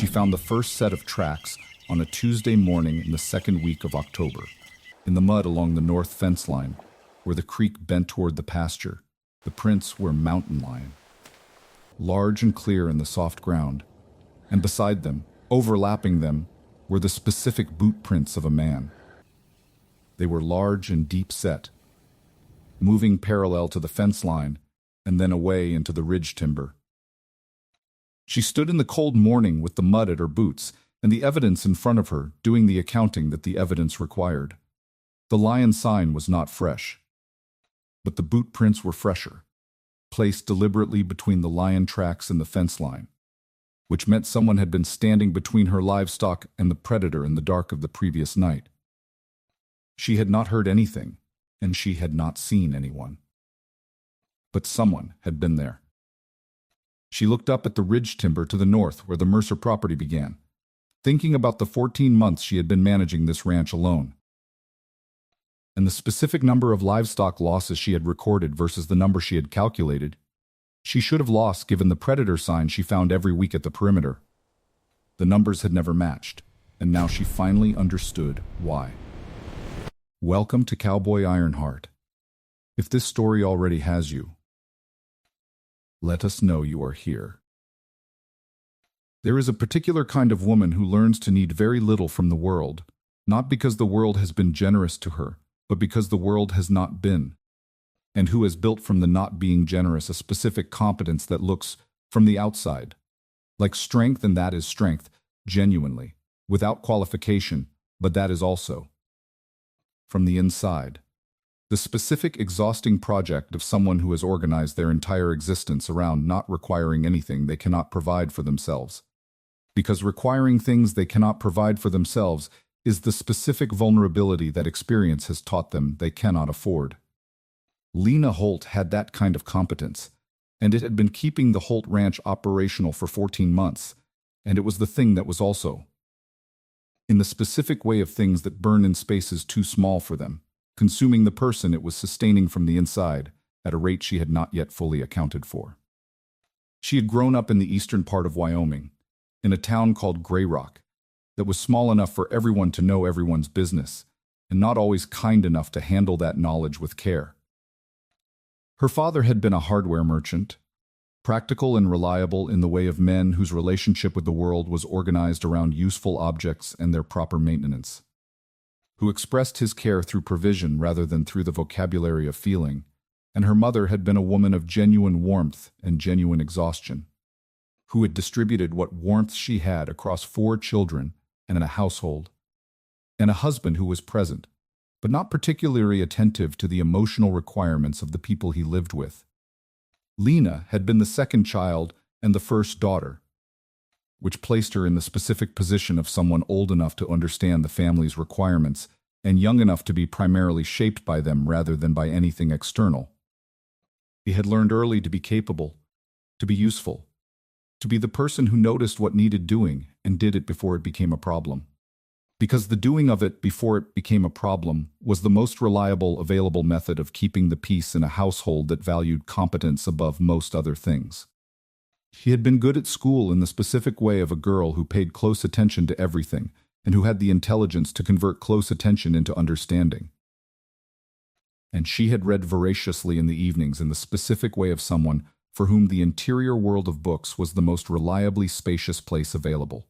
she found the first set of tracks on a Tuesday morning in the second week of October, in the mud along the north fence line, where the creek bent toward the pasture. The prints were mountain lion, large and clear in the soft ground, and beside them, overlapping them, were the specific boot prints of a man. They were large and deep-set, moving parallel to the fence line and then away into the ridge timber. She stood in the cold morning with the mud at her boots and the evidence in front of her, doing the accounting that the evidence required. The lion sign was not fresh, but the boot prints were fresher, placed deliberately between the lion tracks and the fence line, which meant someone had been standing between her livestock and the predator in the dark of the previous night. She had not heard anything, and she had not seen anyone. But someone had been there. She looked up at the ridge timber to the north where the Mercer property began, thinking about the 14 months she had been managing this ranch alone, and the specific number of livestock losses she had recorded versus the number she had calculated. She should have lost given the predator sign she found every week at the perimeter. The numbers had never matched, and now she finally understood why. Welcome to Cowboy Ironheart. If this story already has you, let us know you are here. There is a particular kind of woman who learns to need very little from the world, not because the world has been generous to her, but because the world has not been, and who has built from the not being generous a specific competence that looks, from the outside, like strength, and that is strength, genuinely, without qualification, but that is also, from the inside, the specific exhausting project of someone who has organized their entire existence around not requiring anything they cannot provide for themselves. Because requiring things they cannot provide for themselves is the specific vulnerability that experience has taught them they cannot afford. Lena Holt had that kind of competence, and it had been keeping the Holt Ranch operational for 14 months, and it was the thing that was also, in the specific way of things that burn in spaces too small for them, consuming the person it was sustaining from the inside at a rate she had not yet fully accounted for. She had grown up in the eastern part of Wyoming, in a town called Grey Rock, that was small enough for everyone to know everyone's business, and not always kind enough to handle that knowledge with care. Her father had been a hardware merchant, practical and reliable in the way of men whose relationship with the world was organized around useful objects and their proper maintenance, who expressed his care through provision rather than through the vocabulary of feeling, and her mother had been a woman of genuine warmth and genuine exhaustion, who had distributed what warmth she had across 4 children and in a household, and a husband who was present, but not particularly attentive to the emotional requirements of the people he lived with. Lena had been the second child and the first daughter, which placed her in the specific position of someone old enough to understand the family's requirements and young enough to be primarily shaped by them rather than by anything external. He had learned early to be capable, to be useful, to be the person who noticed what needed doing and did it before it became a problem. Because the doing of it before it became a problem was the most reliable available method of keeping the peace in a household that valued competence above most other things. She had been good at school in the specific way of a girl who paid close attention to everything and who had the intelligence to convert close attention into understanding. And she had read voraciously in the evenings in the specific way of someone for whom the interior world of books was the most reliably spacious place available.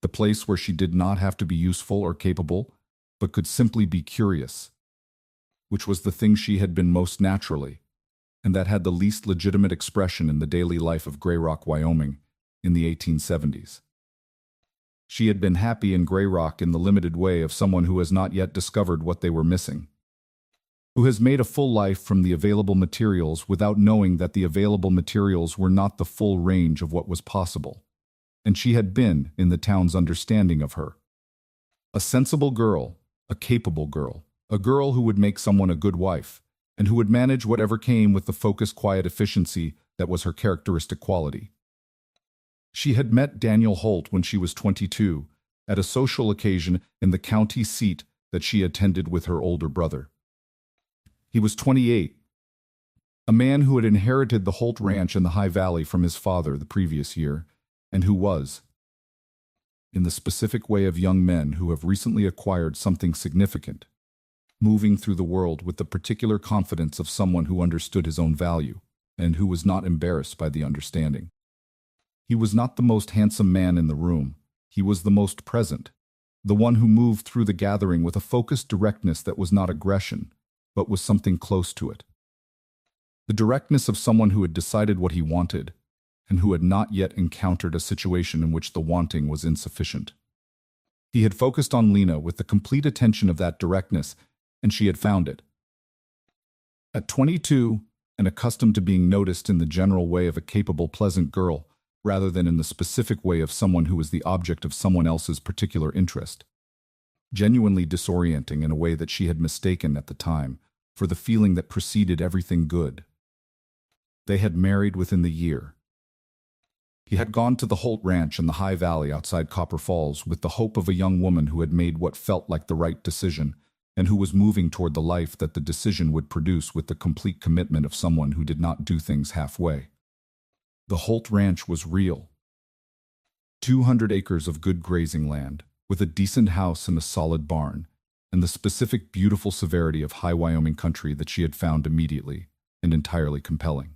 The place where she did not have to be useful or capable, but could simply be curious, which was the thing she had been most naturally, and that had the least legitimate expression in the daily life of Grey Rock, Wyoming, in the 1870s. She had been happy in Grey Rock in the limited way of someone who has not yet discovered what they were missing, who has made a full life from the available materials without knowing that the available materials were not the full range of what was possible. And she had been, in the town's understanding of her, a sensible girl, a capable girl, a girl who would make someone a good wife, and who would manage whatever came with the focused, quiet efficiency that was her characteristic quality. She had met Daniel Holt when she was 22, at a social occasion in the county seat that she attended with her older brother. He was 28, a man who had inherited the Holt Ranch in the High Valley from his father the previous year, and who was, in the specific way of young men who have recently acquired something significant, moving through the world with the particular confidence of someone who understood his own value and who was not embarrassed by the understanding. He was not the most handsome man in the room. He was the most present, the one who moved through the gathering with a focused directness that was not aggression, but was something close to it. The directness of someone who had decided what he wanted, and who had not yet encountered a situation in which the wanting was insufficient. He had focused on Lena with the complete attention of that directness, and she had found it. At 22, and accustomed to being noticed in the general way of a capable, pleasant girl, rather than in the specific way of someone who was the object of someone else's particular interest. Genuinely disorienting in a way that she had mistaken at the time for the feeling that preceded everything good. They had married within the year. He had gone to the Holt Ranch in the High Valley outside Copper Falls with the hope of a young woman who had made what felt like the right decision and who was moving toward the life that the decision would produce with the complete commitment of someone who did not do things halfway. The Holt Ranch was real. 200 acres of good grazing land, with a decent house and a solid barn, and the specific beautiful severity of high Wyoming country that she had found immediately and entirely compelling.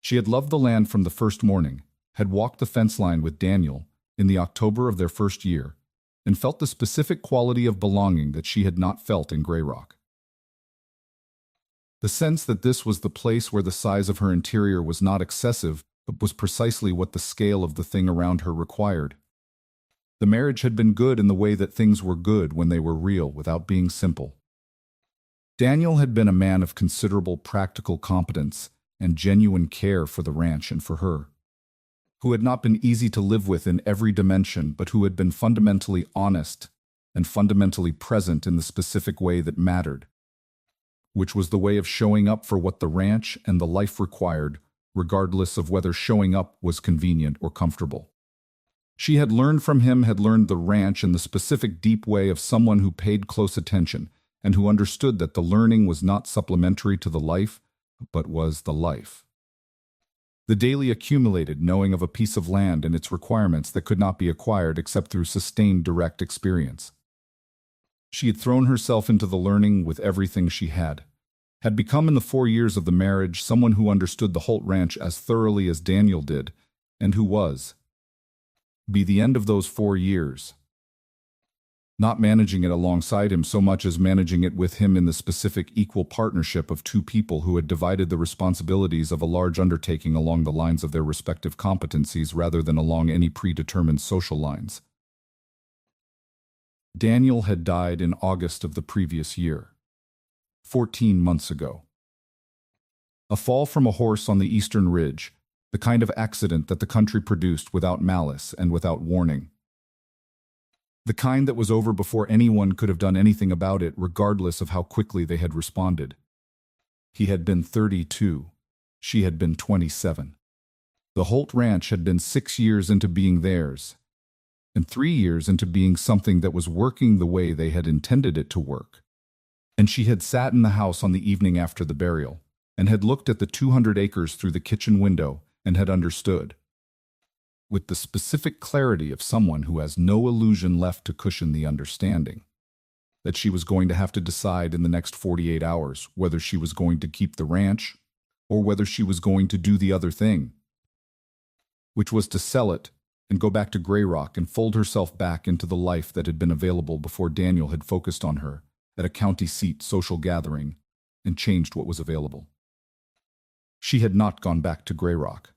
She had loved the land from the first morning, had walked the fence line with Daniel in the October of their first year, and felt the specific quality of belonging that she had not felt in Grey Rock. The sense that this was the place where the size of her interior was not excessive, but was precisely what the scale of the thing around her required. The marriage had been good in the way that things were good when they were real without being simple. Daniel had been a man of considerable practical competence and genuine care for the ranch and for her, who had not been easy to live with in every dimension, but who had been fundamentally honest and fundamentally present in the specific way that mattered, which was the way of showing up for what the ranch and the life required, regardless of whether showing up was convenient or comfortable. She had learned from him, had learned the ranch in the specific deep way of someone who paid close attention and who understood that the learning was not supplementary to the life, but was the life. The daily accumulated knowing of a piece of land and its requirements that could not be acquired except through sustained direct experience. She had thrown herself into the learning with everything she had become in the 4 years of the marriage someone who understood the Holt Ranch as thoroughly as Daniel did, and who was, by the end of those 4 years, not managing it alongside him so much as managing it with him in the specific equal partnership of two people who had divided the responsibilities of a large undertaking along the lines of their respective competencies rather than along any predetermined social lines. Daniel had died in August of the previous year, 14 months ago. A fall from a horse on the eastern ridge, the kind of accident that the country produced without malice and without warning. The kind that was over before anyone could have done anything about it, regardless of how quickly they had responded. He had been 32. She had been 27. The Holt Ranch had been 6 years into being theirs, and 3 years into being something that was working the way they had intended it to work. And she had sat in the house on the evening after the burial, and had looked at the 200 acres through the kitchen window, and had understood, with the specific clarity of someone who has no illusion left to cushion the understanding, that she was going to have to decide in the next 48 hours whether she was going to keep the ranch or whether she was going to do the other thing, which was to sell it and go back to Grey Rock and fold herself back into the life that had been available before Daniel had focused on her at a county seat social gathering and changed what was available. She had not gone back to Grey Rock.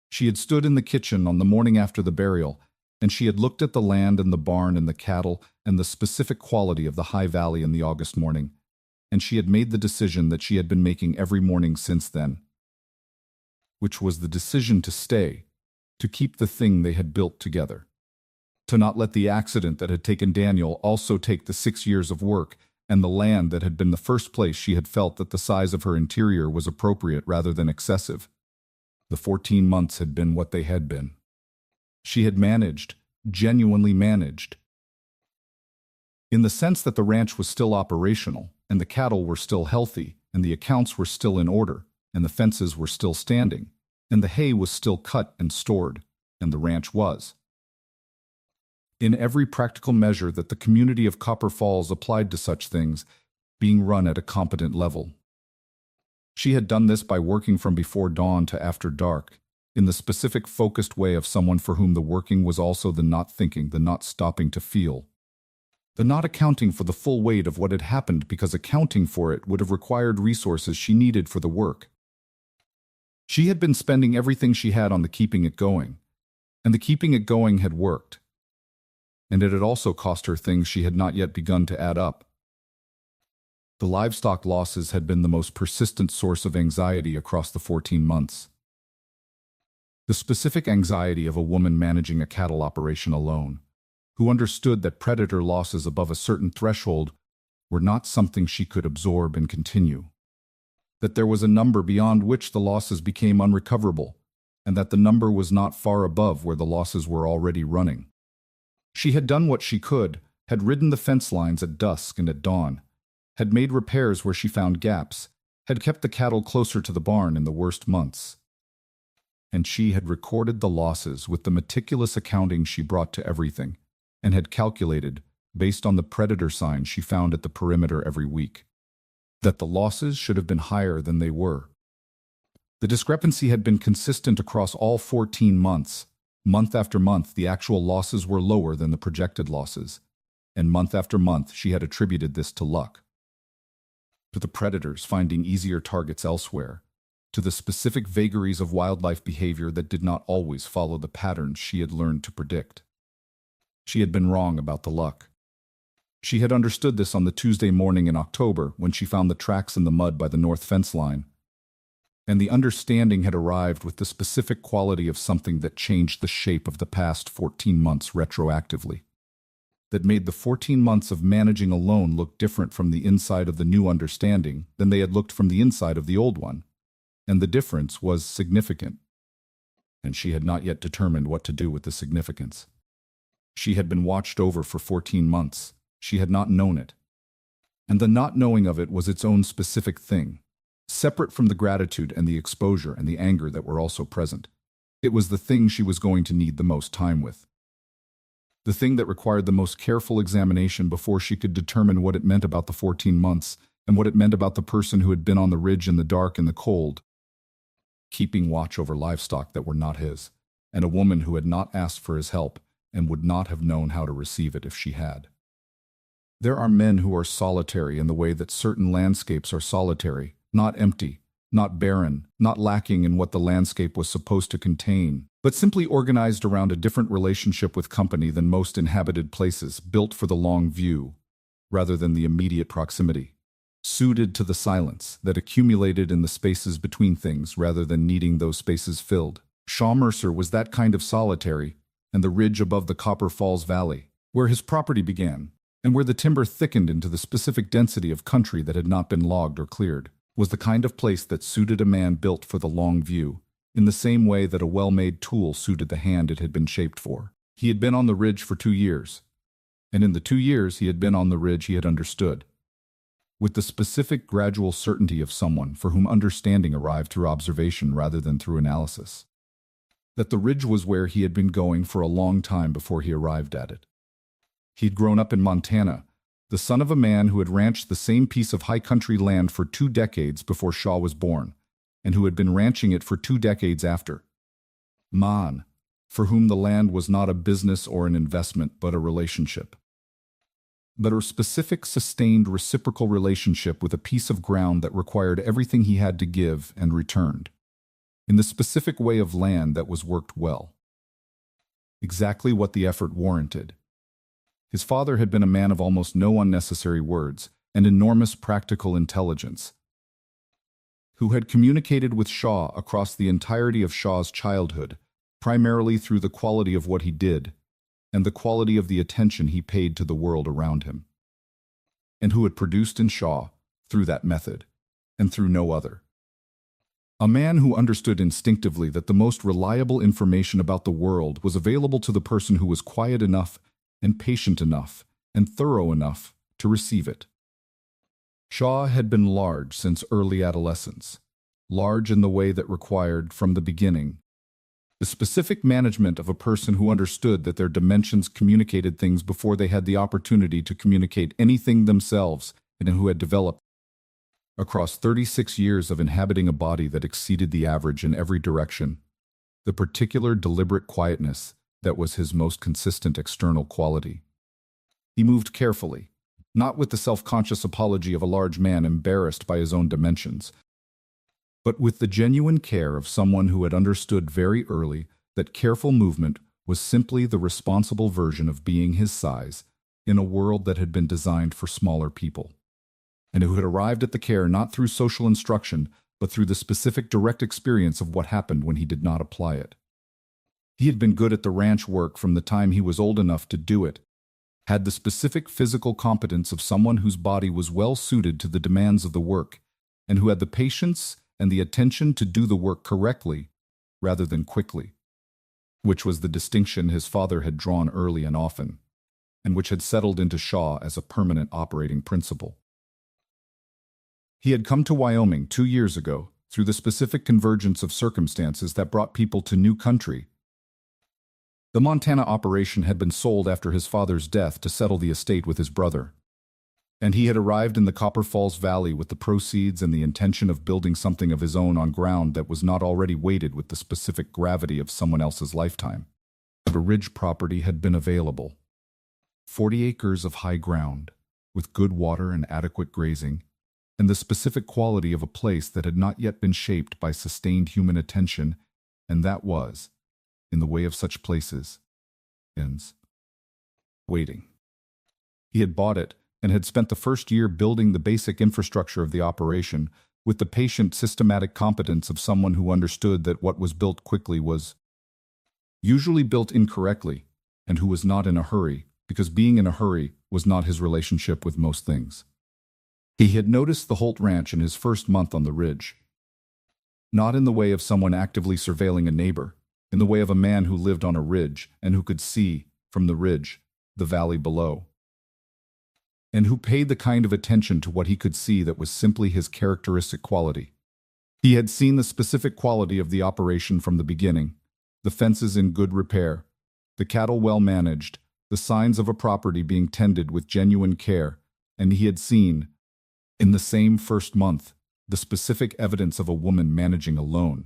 She had stood in the kitchen on the morning after the burial, and she had looked at the land and the barn and the cattle and the specific quality of the High Valley in the August morning, and she had made the decision that she had been making every morning since then, which was the decision to stay, to keep the thing they had built together, to not let the accident that had taken Daniel also take the 6 years of work and the land that had been the first place she had felt that the size of her interior was appropriate rather than excessive. The 14 months had been what they had been. She had managed, genuinely managed, in the sense that the ranch was still operational, and the cattle were still healthy, and the accounts were still in order, and the fences were still standing, and the hay was still cut and stored, and the ranch was. in every practical measure that the community of Copper Falls applied to such things, being run at a competent level. She had done this by working from before dawn to after dark, in the specific focused way of someone for whom the working was also the not thinking, the not stopping to feel, the not accounting for the full weight of what had happened because accounting for it would have required resources she needed for the work. She had been spending everything she had on the keeping it going, and the keeping it going had worked. And it had also cost her things she had not yet begun to add up. The livestock losses had been the most persistent source of anxiety across the 14 months. The specific anxiety of a woman managing a cattle operation alone, who understood that predator losses above a certain threshold were not something she could absorb and continue, that there was a number beyond which the losses became unrecoverable, and that the number was not far above where the losses were already running. She had done what she could, had ridden the fence lines at dusk and at dawn, had made repairs where she found gaps, had kept the cattle closer to the barn in the worst months. And she had recorded the losses with the meticulous accounting she brought to everything, and had calculated, based on the predator signs she found at the perimeter every week, that the losses should have been higher than they were. The discrepancy had been consistent across all 14 months. Month after month, the actual losses were lower than the projected losses, and month after month she had attributed this to luck, to the predators finding easier targets elsewhere, to the specific vagaries of wildlife behavior that did not always follow the patterns she had learned to predict. She had been wrong about the luck. She had understood this on the Tuesday morning in October when she found the tracks in the mud by the north fence line. And the understanding had arrived with the specific quality of something that changed the shape of the past 14 months retroactively, that made the 14 months of managing alone look different from the inside of the new understanding than they had looked from the inside of the old one. And the difference was significant. And she had not yet determined what to do with the significance. She had been watched over for 14 months. She had not known it. And the not knowing of it was its own specific thing, separate from the gratitude and the exposure and the anger that were also present. It was the thing she was going to need the most time with. The thing that required the most careful examination before she could determine what it meant about the 14 months and what it meant about the person who had been on the ridge in the dark and the cold, keeping watch over livestock that were not his, and a woman who had not asked for his help and would not have known how to receive it if she had. There are men who are solitary in the way that certain landscapes are solitary, not empty, not barren, not lacking in what the landscape was supposed to contain, but simply organized around a different relationship with company than most inhabited places, built for the long view, rather than the immediate proximity, suited to the silence that accumulated in the spaces between things rather than needing those spaces filled. Shaw Mercer was that kind of solitary, and the ridge above the Copper Falls Valley, where his property began, and where the timber thickened into the specific density of country that had not been logged or cleared, was the kind of place that suited a man built for the long view, in the same way that a well-made tool suited the hand it had been shaped for. He had been on the ridge for 2 years, and in the 2 years he had been on the ridge he had understood, with the specific gradual certainty of someone for whom understanding arrived through observation rather than through analysis, that the ridge was where he had been going for a long time before he arrived at it. He had grown up in Montana, the son of a man who had ranched the same piece of high country land for 2 decades before Shaw was born, and who had been ranching it for 2 decades after. Man, for whom the land was not a business or an investment, but a relationship. But a specific, sustained, reciprocal relationship with a piece of ground that required everything he had to give and returned, in the specific way of land that was worked well. Exactly what the effort warranted. His father had been a man of almost no unnecessary words and enormous practical intelligence, who had communicated with Shaw across the entirety of Shaw's childhood, primarily through the quality of what he did and the quality of the attention he paid to the world around him, and who had produced in Shaw, through that method, and through no other, a man who understood instinctively that the most reliable information about the world was available to the person who was quiet enough and patient enough and thorough enough to receive it. Shaw had been large since early adolescence, large in the way that required, from the beginning, The specific management of a person who understood that their dimensions communicated things before they had the opportunity to communicate anything themselves, and who had developed across 36 years of inhabiting a body that exceeded the average in every direction, the particular deliberate quietness that was his most consistent external quality. He moved carefully, not with the self-conscious apology of a large man embarrassed by his own dimensions, but with the genuine care of someone who had understood very early that careful movement was simply the responsible version of being his size in a world that had been designed for smaller people, and who had arrived at the care not through social instruction, but through the specific direct experience of what happened when he did not apply it. He had been good at the ranch work from the time he was old enough to do it, had the specific physical competence of someone whose body was well suited to the demands of the work, and who had the patience and the attention to do the work correctly rather than quickly, which was the distinction his father had drawn early and often, and which had settled into Shaw as a permanent operating principle. He had come to Wyoming 2 years ago through the specific convergence of circumstances that brought people to new country. The Montana operation had been sold after his father's death to settle the estate with his brother, and he had arrived in the Copper Falls Valley with the proceeds and the intention of building something of his own on ground that was not already weighted with the specific gravity of someone else's lifetime. The ridge property had been available. 40 acres of high ground, with good water and adequate grazing, and the specific quality of a place that had not yet been shaped by sustained human attention, and that was, in the way of such places, waiting. He had bought it and had spent the first year building the basic infrastructure of the operation with the patient, systematic competence of someone who understood that what was built quickly was usually built incorrectly, and who was not in a hurry, because being in a hurry was not his relationship with most things. He had noticed the Holt Ranch in his first month on the ridge, not in the way of someone actively surveilling a neighbor, in the way of a man who lived on a ridge and who could see, from the ridge, the valley below, and who paid the kind of attention to what he could see that was simply his characteristic quality. He had seen the specific quality of the operation from the beginning, the fences in good repair, the cattle well managed, the signs of a property being tended with genuine care, and he had seen, in the same first month, the specific evidence of a woman managing alone.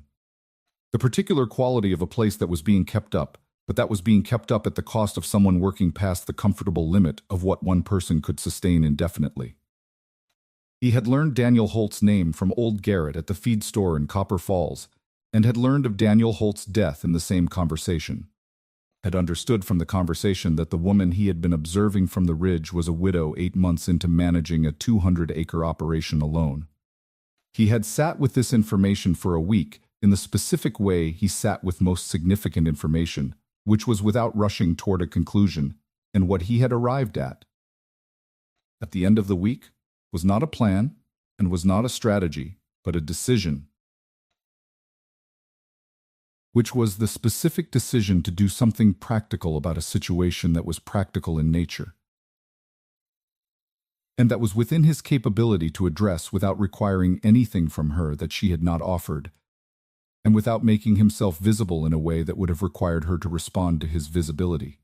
The particular quality of a place that was being kept up, but that was being kept up at the cost of someone working past the comfortable limit of what one person could sustain indefinitely. He had learned Daniel Holt's name from old Garrett at the feed store in Copper Falls, and had learned of Daniel Holt's death in the same conversation. Had understood from the conversation that the woman he had been observing from the ridge was a widow 8 months into managing a 200-acre operation alone. He had sat with this information for a week in the specific way he sat with most significant information, which was without rushing toward a conclusion, and what he had arrived at the end of the week, was not a plan and was not a strategy, but a decision, which was the specific decision to do something practical about a situation that was practical in nature, and that was within his capability to address without requiring anything from her that she had not offered, and without making himself visible in a way that would have required her to respond to his visibility.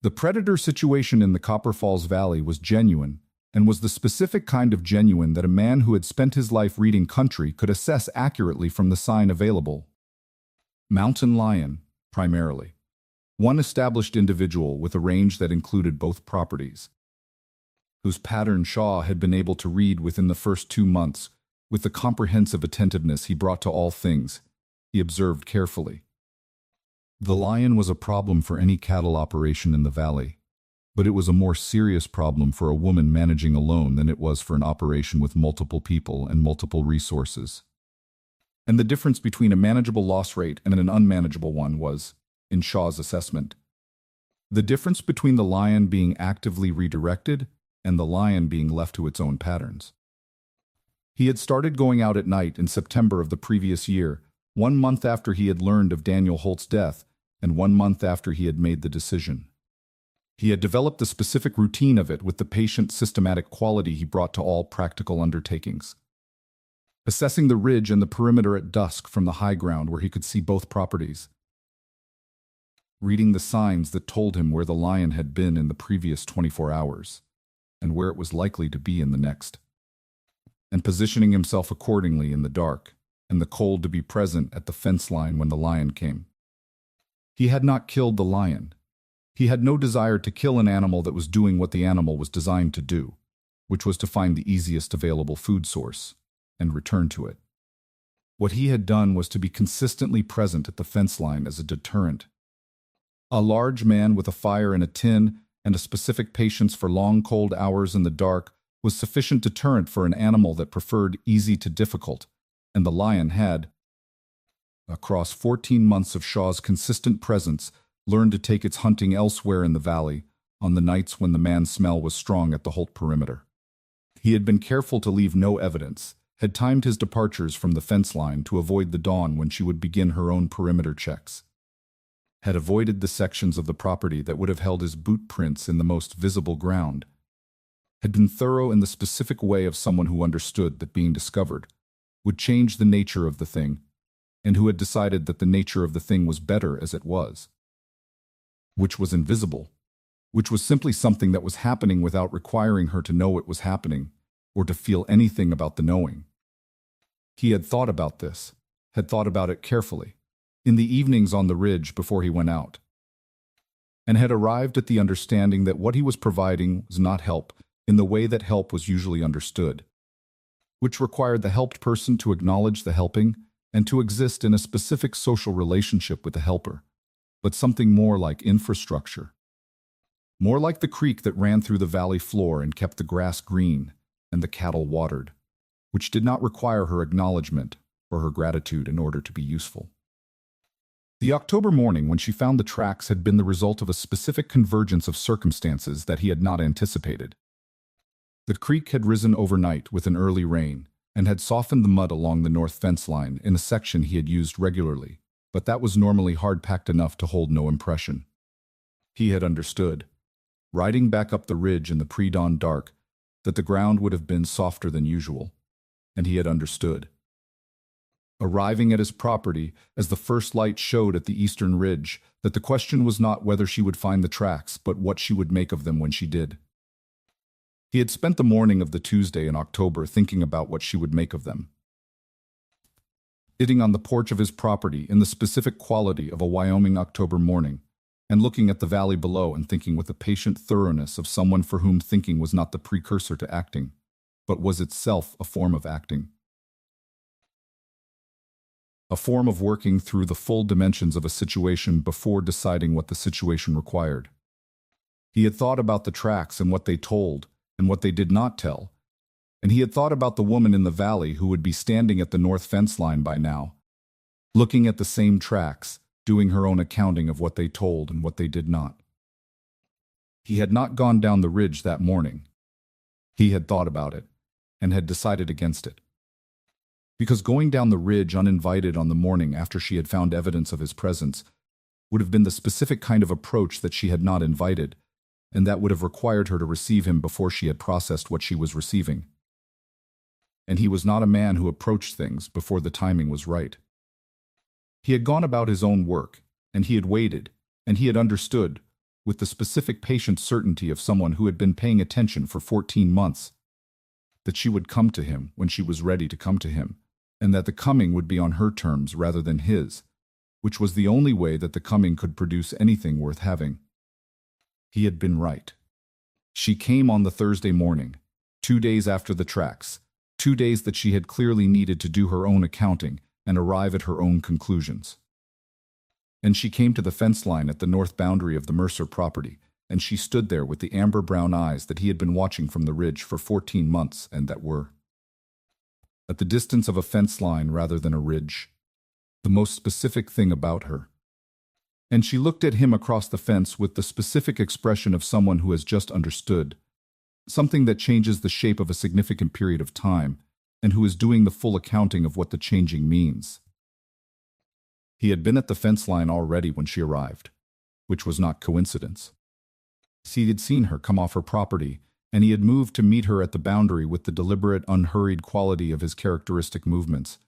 The predator situation in the Copper Falls Valley was genuine, and was the specific kind of genuine that a man who had spent his life reading country could assess accurately from the sign available. Mountain lion, primarily. One established individual with a range that included both properties, whose pattern Shaw had been able to read within the first 2 months, with the comprehensive attentiveness he brought to all things. He observed carefully. The lion was a problem for any cattle operation in the valley, but it was a more serious problem for a woman managing alone than it was for an operation with multiple people and multiple resources. And the difference between a manageable loss rate and an unmanageable one was, in Shaw's assessment, the difference between the lion being actively redirected and the lion being left to its own patterns. He had started going out at night in September of the previous year, 1 month after he had learned of Daniel Holt's death, and 1 month after he had made the decision. He had developed the specific routine of it with the patient, systematic quality he brought to all practical undertakings. assessing the ridge and the perimeter at dusk from the high ground where he could see both properties, reading the signs that told him where the lion had been in the previous 24 hours and where it was likely to be in the next, and positioning himself accordingly in the dark and the cold to be present at the fence line when the lion came. He had not killed the lion. He had no desire to kill an animal that was doing what the animal was designed to do, which was to find the easiest available food source and return to it. What he had done was to be consistently present at the fence line as a deterrent. A large man with a fire in a tin and a specific patience for long cold hours in the dark was sufficient deterrent for an animal that preferred easy to difficult, and the lion had, across 14 months of Shaw's consistent presence, learned to take its hunting elsewhere in the valley on the nights when the man's smell was strong at the Holt perimeter. He had been careful to leave no evidence, had timed his departures from the fence line to avoid the dawn when she would begin her own perimeter checks, had avoided the sections of the property that would have held his boot prints in the most visible ground, had been thorough in the specific way of someone who understood that being discovered would change the nature of the thing, and who had decided that the nature of the thing was better as it was, which was invisible, which was simply something that was happening without requiring her to know it was happening or to feel anything about the knowing. He had thought about this, had thought about it carefully, in the evenings on the ridge before he went out, and had arrived at the understanding that what he was providing was not help in the way that help was usually understood, which required the helped person to acknowledge the helping and to exist in a specific social relationship with the helper, but something more like infrastructure. More like the creek that ran through the valley floor and kept the grass green and the cattle watered, which did not require her acknowledgement or her gratitude in order to be useful. The October morning when she found the tracks had been the result of a specific convergence of circumstances that he had not anticipated. The creek had risen overnight with an early rain and had softened the mud along the north fence line in a section he had used regularly, but that was normally hard-packed enough to hold no impression. He had understood, riding back up the ridge in the pre-dawn dark, that the ground would have been softer than usual, and he had understood. Arriving at his property as the first light showed at the eastern ridge, that the question was not whether she would find the tracks, but what she would make of them when she did. He had spent the morning of the Tuesday in October thinking about what she would make of them. Sitting on the porch of his property in the specific quality of a Wyoming October morning, and looking at the valley below and thinking with the patient thoroughness of someone for whom thinking was not the precursor to acting, but was itself a form of acting. A form of working through the full dimensions of a situation before deciding what the situation required. He had thought about the tracks and what they told and what they did not tell, and he had thought about the woman in the valley who would be standing at the north fence line by now, looking at the same tracks, doing her own accounting of what they told and what they did not. He had not gone down the ridge that morning. He had thought about it and had decided against it. Because going down the ridge uninvited on the morning after she had found evidence of his presence would have been the specific kind of approach that she had not invited, and that would have required her to receive him before she had processed what she was receiving. And he was not a man who approached things before the timing was right. He had gone about his own work, and he had waited, and he had understood, with the specific patient certainty of someone who had been paying attention for 14 months, that she would come to him when she was ready to come to him, and that the coming would be on her terms rather than his, which was the only way that the coming could produce anything worth having. He had been right. She came on the Thursday morning, 2 days after the tracks, 2 days that she had clearly needed to do her own accounting and arrive at her own conclusions. And she came to the fence line at the north boundary of the Mercer property, and she stood there with the amber-brown eyes that he had been watching from the ridge for 14 months and that were at the distance of a fence line rather than a ridge, the most specific thing about her. And she looked at him across the fence with the specific expression of someone who has just understood, something that changes the shape of a significant period of time, and who is doing the full accounting of what the changing means. He had been at the fence line already when she arrived, which was not coincidence. He had seen her come off her property and he had moved to meet her at the boundary with the deliberate, unhurried quality of his characteristic movements.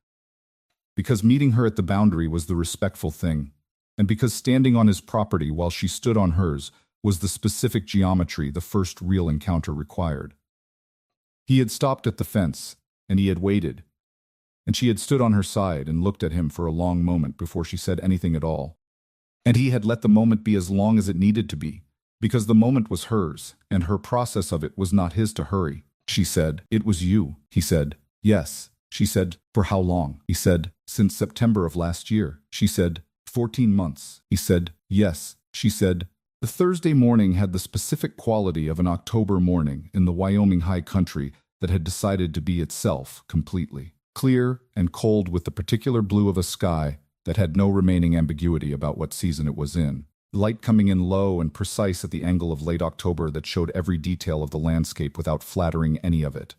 Because meeting her at the boundary was the respectful thing, and because standing on his property while she stood on hers was the specific geometry the first real encounter required. He had stopped at the fence, and he had waited, and she had stood on her side and looked at him for a long moment before she said anything at all. And he had let the moment be as long as it needed to be, because the moment was hers, and her process of it was not his to hurry. She said, "It was you." He said, "Yes." She said, "For how long?" He said, "Since September of last year." She said, 14 months. He said, "Yes." She said, the Thursday morning had the specific quality of an October morning in the Wyoming high country that had decided to be itself completely. Clear and cold with the particular blue of a sky that had no remaining ambiguity about what season it was in. Light coming in low and precise at the angle of late October that showed every detail of the landscape without flattering any of it.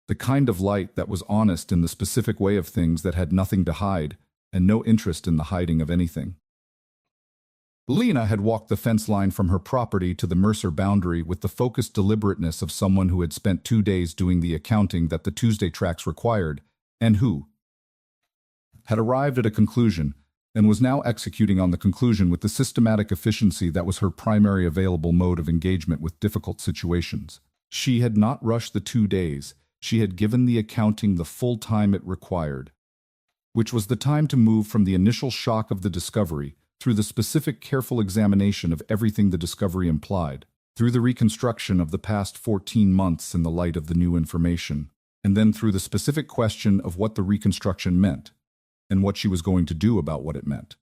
The kind of light that was honest in the specific way of things that had nothing to hide and no interest in the hiding of anything. Lena had walked the fence line from her property to the Mercer boundary with the focused deliberateness of someone who had spent 2 days doing the accounting that the Tuesday tracks required, and who had arrived at a conclusion and was now executing on the conclusion with the systematic efficiency that was her primary available mode of engagement with difficult situations. She had not rushed the 2 days, she had given the accounting the full time it required, which was the time to move from the initial shock of the discovery through the specific careful examination of everything the discovery implied, through the reconstruction of the past 14 months in the light of the new information, and then through the specific question of what the reconstruction meant, and what she was going to do about what it meant.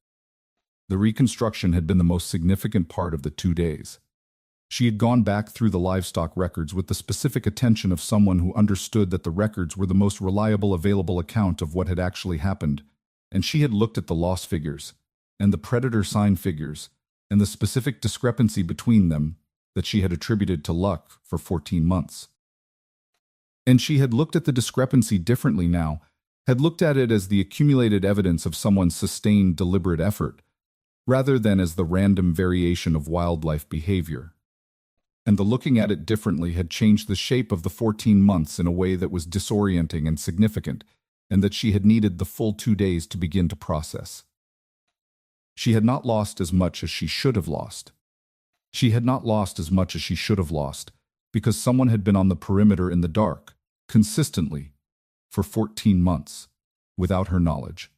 The reconstruction had been the most significant part of the 2 days. She had gone back through the livestock records with the specific attention of someone who understood that the records were the most reliable available account of what had actually happened, and she had looked at the loss figures, and the predator sign figures, and the specific discrepancy between them that she had attributed to luck for 14 months. And she had looked at the discrepancy differently now, had looked at it as the accumulated evidence of someone's sustained, deliberate effort, rather than as the random variation of wildlife behavior. And the looking at it differently had changed the shape of the 14 months in a way that was disorienting and significant, and that she had needed the full 2 days to begin to process. She had not lost as much as she should have lost. She had not lost as much as she should have lost, because someone had been on the perimeter in the dark, consistently, for 14 months, without her knowledge.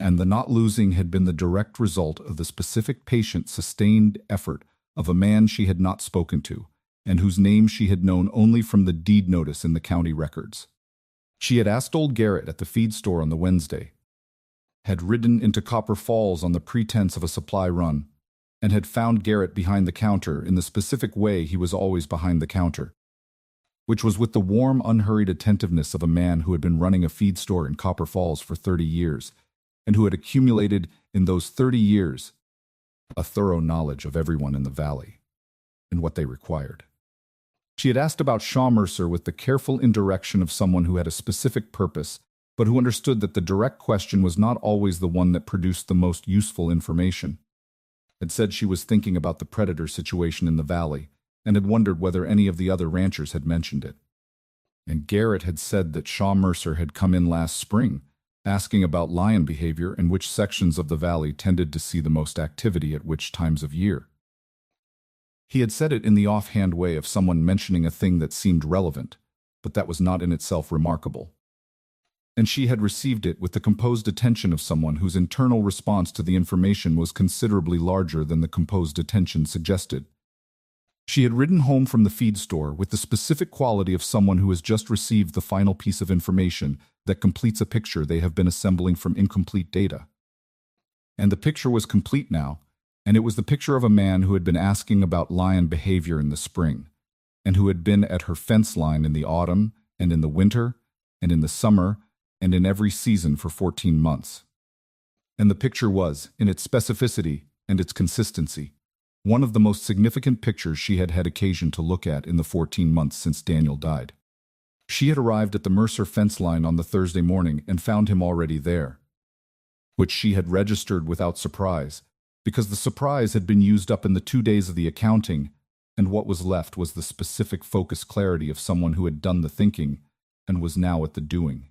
And the not losing had been the direct result of the specific patient, sustained effort of a man she had not spoken to, and whose name she had known only from the deed notice in the county records. She had asked old Garrett at the feed store on the Wednesday, had ridden into Copper Falls on the pretense of a supply run, and had found Garrett behind the counter in the specific way he was always behind the counter, which was with the warm, unhurried attentiveness of a man who had been running a feed store in Copper Falls for 30 years, and who had accumulated in those 30 years a thorough knowledge of everyone in the valley and what they required. She had asked about Shaw Mercer with the careful indirection of someone who had a specific purpose, but who understood that the direct question was not always the one that produced the most useful information. Had said she was thinking about the predator situation in the valley, and had wondered whether any of the other ranchers had mentioned it. And Garrett had said that Shaw Mercer had come in last spring, asking about lion behavior and which sections of the valley tended to see the most activity at which times of year. He had said it in the offhand way of someone mentioning a thing that seemed relevant, but that was not in itself remarkable. And she had received it with the composed attention of someone whose internal response to the information was considerably larger than the composed attention suggested. She had ridden home from the feed store with the specific quality of someone who has just received the final piece of information that completes a picture they have been assembling from incomplete data. And the picture was complete now, and it was the picture of a man who had been asking about lion behavior in the spring, and who had been at her fence line in the autumn, and in the winter, and in the summer, and in every season for 14 months. And the picture was, in its specificity and its consistency, one of the most significant pictures she had had occasion to look at in the 14 months since Daniel died. She had arrived at the Mercer fence line on the Thursday morning and found him already there, which she had registered without surprise, because the surprise had been used up in the 2 days of the accounting, and what was left was the specific focused clarity of someone who had done the thinking and was now at the doing.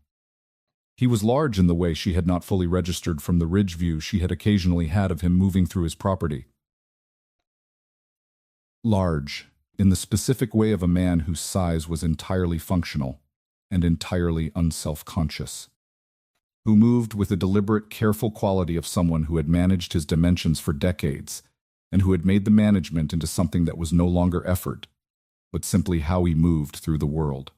He was large in the way she had not fully registered from the ridge view she had occasionally had of him moving through his property. Large, in the specific way of a man whose size was entirely functional and entirely unself-conscious, who moved with a deliberate, careful quality of someone who had managed his dimensions for decades and who had made the management into something that was no longer effort, but simply how he moved through the world.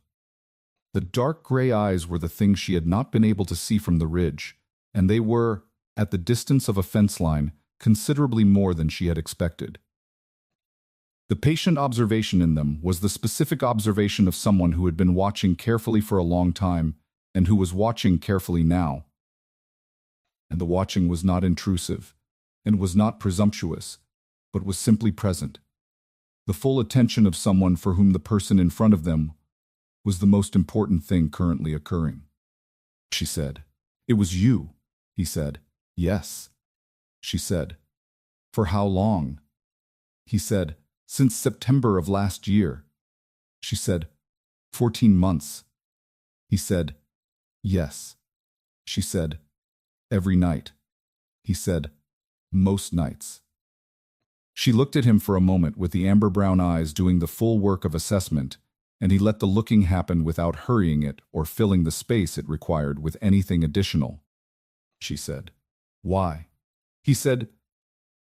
The dark gray eyes were the things she had not been able to see from the ridge, and they were, at the distance of a fence line, considerably more than she had expected. The patient observation in them was the specific observation of someone who had been watching carefully for a long time and who was watching carefully now. And the watching was not intrusive and was not presumptuous, but was simply present. The full attention of someone for whom the person in front of them was the most important thing currently occurring. She said, "It was you," he said. "Yes." She said, "For how long?" He said, "Since September of last year." She said, 14 months. He said, "Yes." She said, "Every night." He said, "Most nights." She looked at him for a moment with the amber brown eyes doing the full work of assessment, and he let the looking happen without hurrying it or filling the space it required with anything additional. She said, "Why?" He said,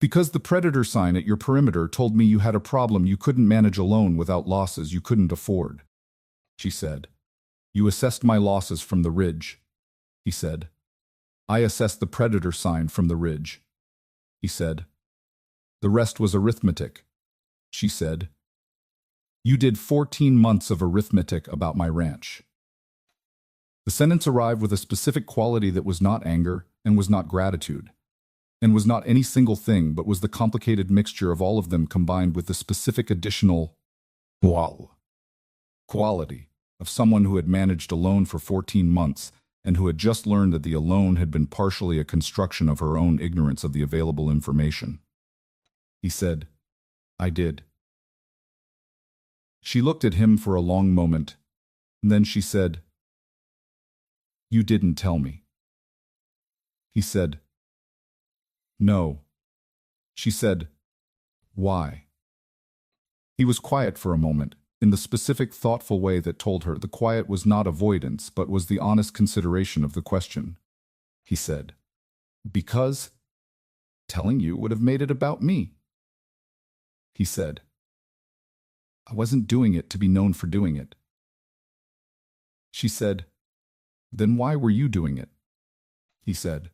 "Because the predator sign at your perimeter told me you had a problem you couldn't manage alone without losses you couldn't afford." She said, "You assessed my losses from the ridge." He said, "I assessed the predator sign from the ridge." He said, "The rest was arithmetic." She said, "You did 14 months of arithmetic about my ranch." The sentence arrived with a specific quality that was not anger and was not gratitude, and was not any single thing but was the complicated mixture of all of them combined with the specific additional quality of someone who had managed alone for 14 months and who had just learned that the alone had been partially a construction of her own ignorance of the available information. He said, "I did." She looked at him for a long moment, and then she said, "You didn't tell me." He said, "No." She said, "Why?" He was quiet for a moment, in the specific, thoughtful way that told her the quiet was not avoidance but was the honest consideration of the question. He said, "Because telling you would have made it about me." He said, "I wasn't doing it to be known for doing it." She said, "Then why were you doing it?" He said,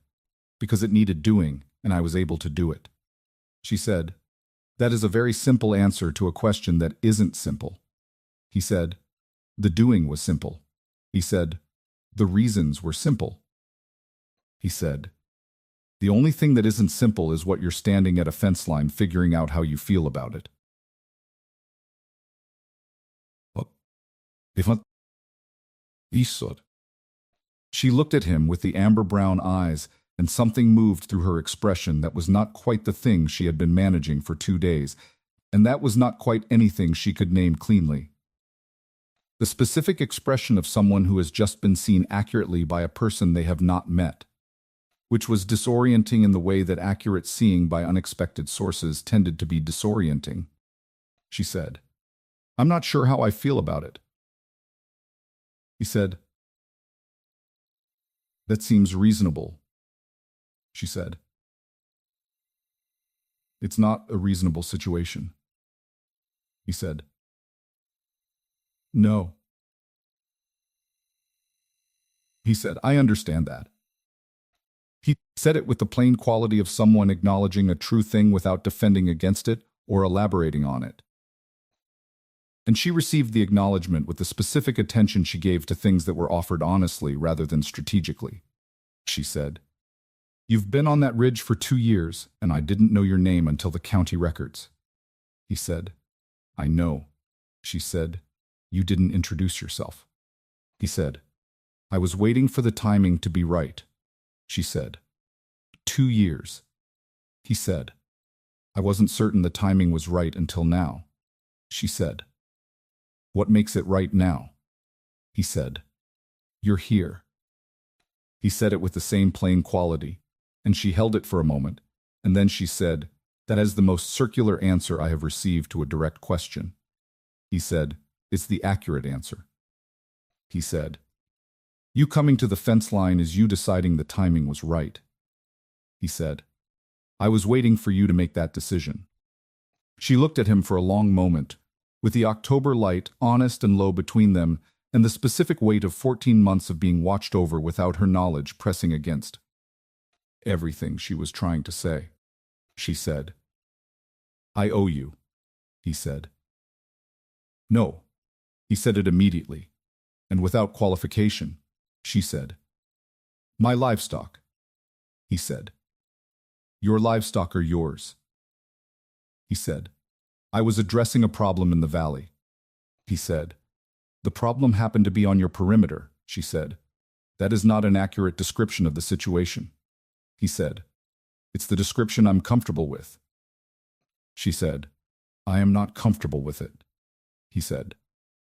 "Because it needed doing, and I was able to do it." She said, "That is a very simple answer to a question that isn't simple." He said, "The doing was simple." He said, "The reasons were simple." He said, "The only thing that isn't simple is what you're standing at a fence line figuring out how you feel about it." She looked at him with the amber brown eyes, and something moved through her expression that was not quite the thing she had been managing for 2 days, and that was not quite anything she could name cleanly. The specific expression of someone who has just been seen accurately by a person they have not met, which was disorienting in the way that accurate seeing by unexpected sources tended to be disorienting. She said, "I'm not sure how I feel about it." He said, "That seems reasonable." She said, "It's not a reasonable situation." He said, "No." He said, "I understand that." He said it with the plain quality of someone acknowledging a true thing without defending against it or elaborating on it. And she received the acknowledgement with the specific attention she gave to things that were offered honestly rather than strategically. She said, "You've been on that ridge for 2 years, and I didn't know your name until the county records." He said, "I know." She said, "You didn't introduce yourself." He said, "I was waiting for the timing to be right." She said, 2 years. He said, "I wasn't certain the timing was right until now." She said. What makes it right now? He said. You're here. He said it with the same plain quality, and she held it for a moment, and then she said, that is the most circular answer I have received to a direct question. He said, it's the accurate answer. He said, you coming to the fence line is you deciding the timing was right. He said, I was waiting for you to make that decision. She looked at him for a long moment, with the October light honest and low between them and the specific weight of 14 months of being watched over without her knowledge pressing against everything she was trying to say. She said, I owe you, he said. No, he said it immediately, and without qualification. She said, my livestock, he said. Your livestock are yours. He said, I was addressing a problem in the valley. He said, the problem happened to be on your perimeter, she said. That is not an accurate description of the situation. He said, it's the description I'm comfortable with. She said, I am not comfortable with it. He said,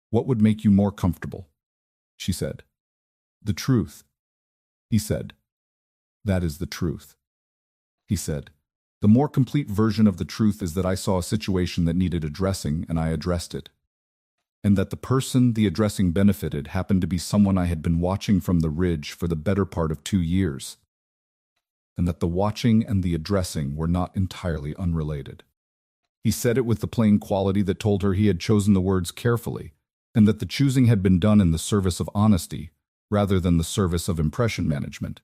what would make you more comfortable? She said, the truth. He said, that is the truth. He said, the more complete version of the truth is that I saw a situation that needed addressing and I addressed it. And that the person the addressing benefited happened to be someone I had been watching from the ridge for the better part of 2 years. And that the watching and the addressing were not entirely unrelated. He said it with the plain quality that told her he had chosen the words carefully, and that the choosing had been done in the service of honesty rather than the service of impression management.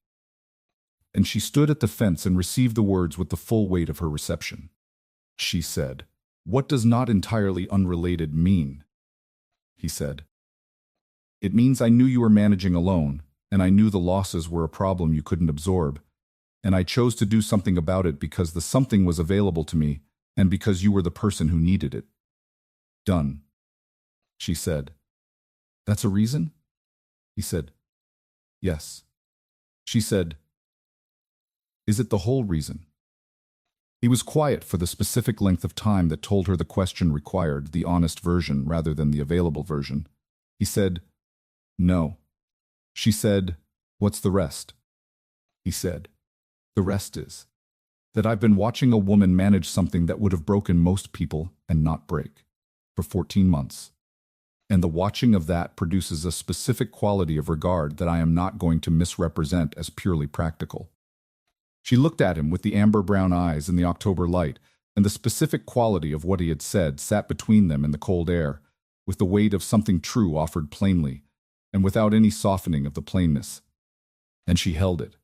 And she stood at the fence and received the words with the full weight of her reception. She said, what does not entirely unrelated mean? He said, it means I knew you were managing alone, and I knew the losses were a problem you couldn't absorb, and I chose to do something about it because the something was available to me and because you were the person who needed it. Done. She said, that's a reason? He said, yes. She said, is it the whole reason? He was quiet for the specific length of time that told her the question required the honest version rather than the available version. He said, no. She said, what's the rest? He said, the rest is that I've been watching a woman manage something that would have broken most people and not break for 14 months. And the watching of that produces a specific quality of regard that I am not going to misrepresent as purely practical. She looked at him with the amber-brown eyes in the October light, and the specific quality of what he had said sat between them in the cold air, with the weight of something true offered plainly, and without any softening of the plainness. And she held it,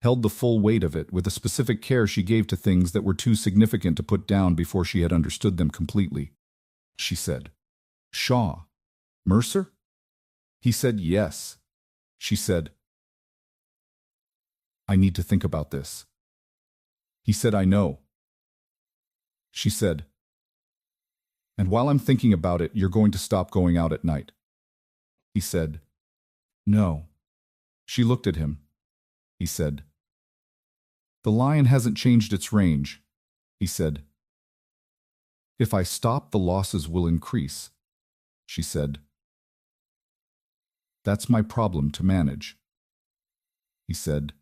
held the full weight of it with a specific care she gave to things that were too significant to put down before she had understood them completely. She said, Shaw, Mercer? He said, yes. She said, I need to think about this. He said, I know. She said, and while I'm thinking about it, you're going to stop going out at night. He said, no. She looked at him. He said, the lion hasn't changed its range. He said, if I stop, the losses will increase. She said, that's my problem to manage. He said,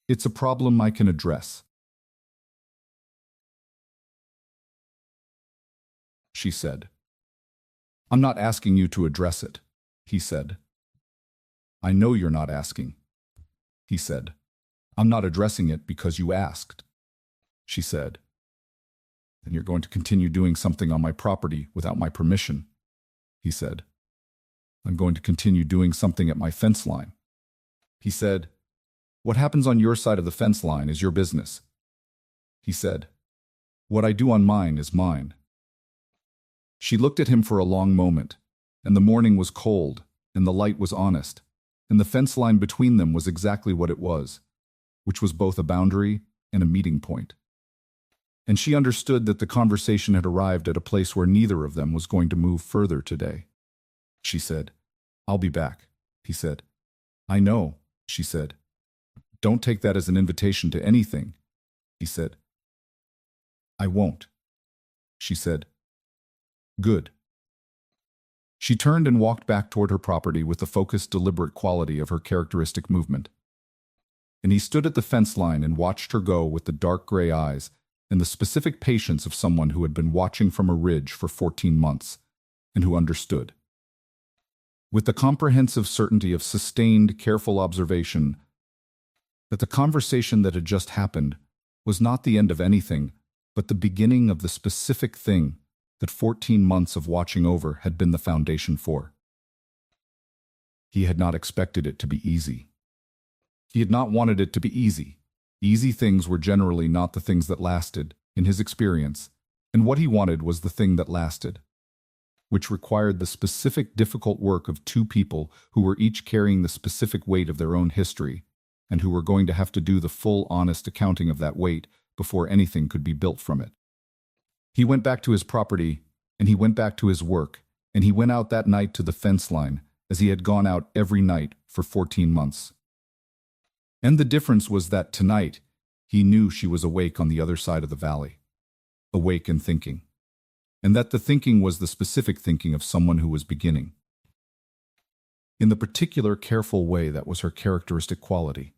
it's a problem I can address. She said, I'm not asking you to address it. He said, I know you're not asking. He said, I'm not addressing it because you asked. She said, then you're going to continue doing something on my property without my permission. He said, I'm going to continue doing something at my fence line. He said, what happens on your side of the fence line is your business. He said, what I do on mine is mine. She looked at him for a long moment, and the morning was cold, and the light was honest, and the fence line between them was exactly what it was, which was both a boundary and a meeting point. And she understood that the conversation had arrived at a place where neither of them was going to move further today. She said, I'll be back, he said. I know, she said. Don't take that as an invitation to anything, he said. I won't, she said. Good. She turned and walked back toward her property with the focused, deliberate quality of her characteristic movement. And he stood at the fence line and watched her go with the dark gray eyes and the specific patience of someone who had been watching from a ridge for 14 months and who understood. With the comprehensive certainty of sustained, careful observation, that the conversation that had just happened was not the end of anything, but the beginning of the specific thing that 14 months of watching over had been the foundation for. He had not expected it to be easy. He had not wanted it to be easy. Easy things were generally not the things that lasted, in his experience, and what he wanted was the thing that lasted, which required the specific difficult work of two people who were each carrying the specific weight of their own history, and who were going to have to do the full, honest accounting of that weight before anything could be built from it. He went back to his property, and he went back to his work, and he went out that night to the fence line, as he had gone out every night for 14 months. And the difference was that tonight, he knew she was awake on the other side of the valley, awake and thinking, and that the thinking was the specific thinking of someone who was beginning. In the particular careful way that was her characteristic quality,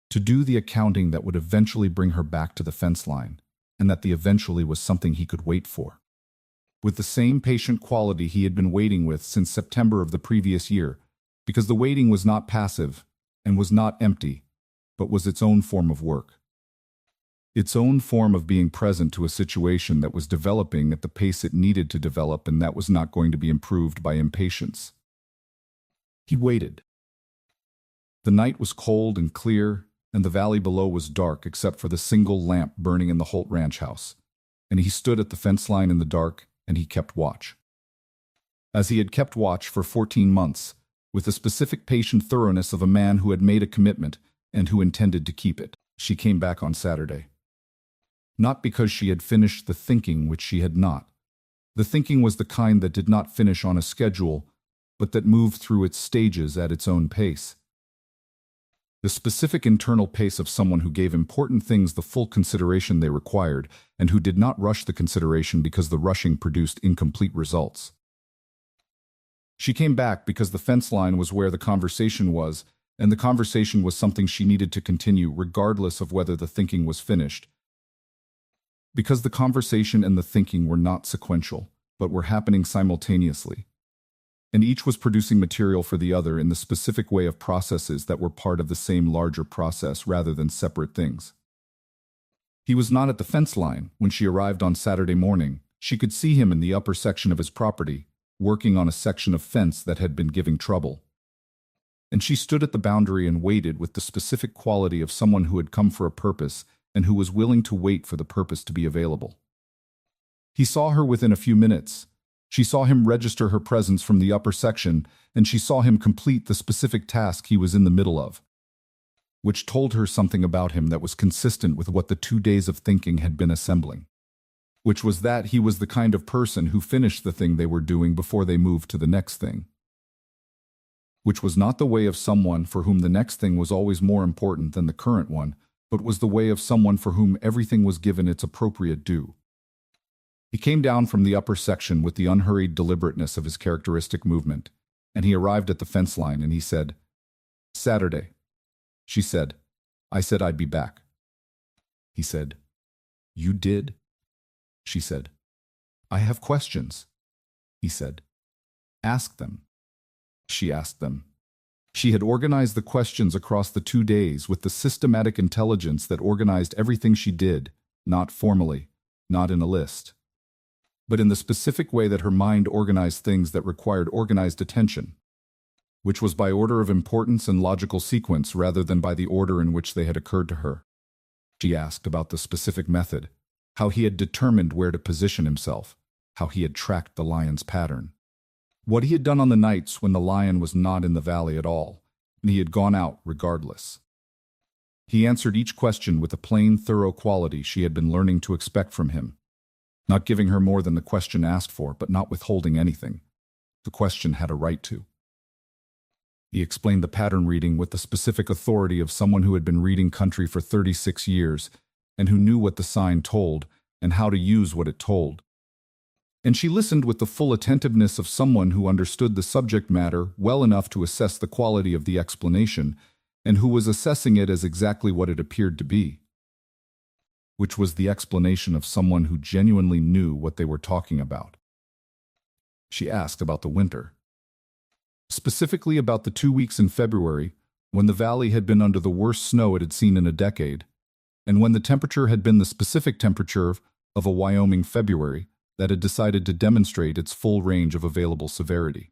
to do the accounting that would eventually bring her back to the fence line, and that the eventually was something he could wait for. With the same patient quality he had been waiting with since September of the previous year, because the waiting was not passive and was not empty, but was its own form of work. Its own form of being present to a situation that was developing at the pace it needed to develop and that was not going to be improved by impatience. He waited. The night was cold and clear, and the valley below was dark except for the single lamp burning in the Holt ranch house, and he stood at the fence line in the dark and he kept watch. As he had kept watch for 14 months, with the specific patient thoroughness of a man who had made a commitment and who intended to keep it, she came back on Saturday. Not because she had finished the thinking, which she had not. The thinking was the kind that did not finish on a schedule, but that moved through its stages at its own pace. The specific internal pace of someone who gave important things the full consideration they required and who did not rush the consideration because the rushing produced incomplete results. She came back because the fence line was where the conversation was, and the conversation was something she needed to continue regardless of whether the thinking was finished. Because the conversation and the thinking were not sequential, but were happening simultaneously. And each was producing material for the other in the specific way of processes that were part of the same larger process rather than separate things. He was not at the fence line when she arrived on Saturday morning. She could see him in the upper section of his property, working on a section of fence that had been giving trouble. And she stood at the boundary and waited with the specific quality of someone who had come for a purpose and who was willing to wait for the purpose to be available. He saw her within a few minutes. She saw him register her presence from the upper section, and she saw him complete the specific task he was in the middle of, which told her something about him that was consistent with what the 2 days of thinking had been assembling, which was that he was the kind of person who finished the thing they were doing before they moved to the next thing, which was not the way of someone for whom the next thing was always more important than the current one, but was the way of someone for whom everything was given its appropriate due. He came down from the upper section with the unhurried deliberateness of his characteristic movement, and he arrived at the fence line and he said, "Saturday." She said, "I said I'd be back." He said, "You did?" She said, "I have questions." He said, "Ask them." She asked them. She had organized the questions across the 2 days with the systematic intelligence that organized everything she did, not formally, not in a list, but in the specific way that her mind organized things that required organized attention, which was by order of importance and logical sequence rather than by the order in which they had occurred to her. She asked about the specific method, how he had determined where to position himself, how he had tracked the lion's pattern, what he had done on the nights when the lion was not in the valley at all, and he had gone out regardless. He answered each question with a plain, thorough quality she had been learning to expect from him, not giving her more than the question asked for, but not withholding anything. The question had a right to. He explained the pattern reading with the specific authority of someone who had been reading country for 36 years and who knew what the sign told and how to use what it told. And she listened with the full attentiveness of someone who understood the subject matter well enough to assess the quality of the explanation, and who was assessing it as exactly what it appeared to be, which was the explanation of someone who genuinely knew what they were talking about. She asked about the winter, specifically about the 2 weeks in February when the valley had been under the worst snow it had seen in a decade, and when the temperature had been the specific temperature of a Wyoming February that had decided to demonstrate its full range of available severity.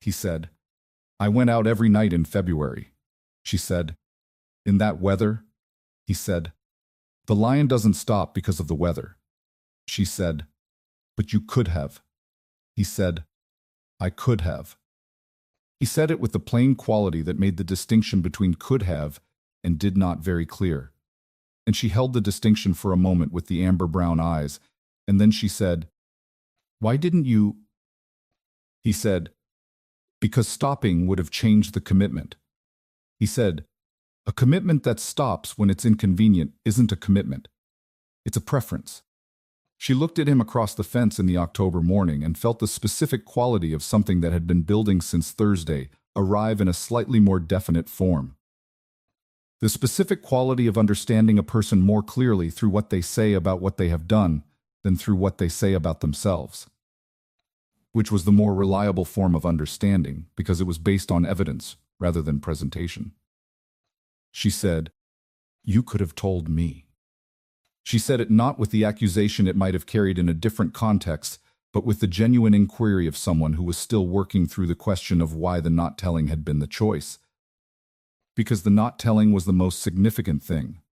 He said, "I went out every night in February." She said, "In that weather?" He said, "The lion doesn't stop because of the weather." She said, "But you could have." He said, "I could have." He said it with the plain quality that made the distinction between could have and did not very clear. And she held the distinction for a moment with the amber-brown eyes, and then she said, "Why didn't you?" He said, "Because stopping would have changed the commitment." He said, "A commitment that stops when it's inconvenient isn't a commitment. It's a preference." She looked at him across the fence in the October morning and felt the specific quality of something that had been building since Thursday arrive in a slightly more definite form. The specific quality of understanding a person more clearly through what they say about what they have done than through what they say about themselves, which was the more reliable form of understanding because it was based on evidence rather than presentation. She said, "You could have told me." She said it not with the accusation it might have carried in a different context, but with the genuine inquiry of someone who was still working through the question of why the not telling had been the choice. Because the not telling was the most significant thing,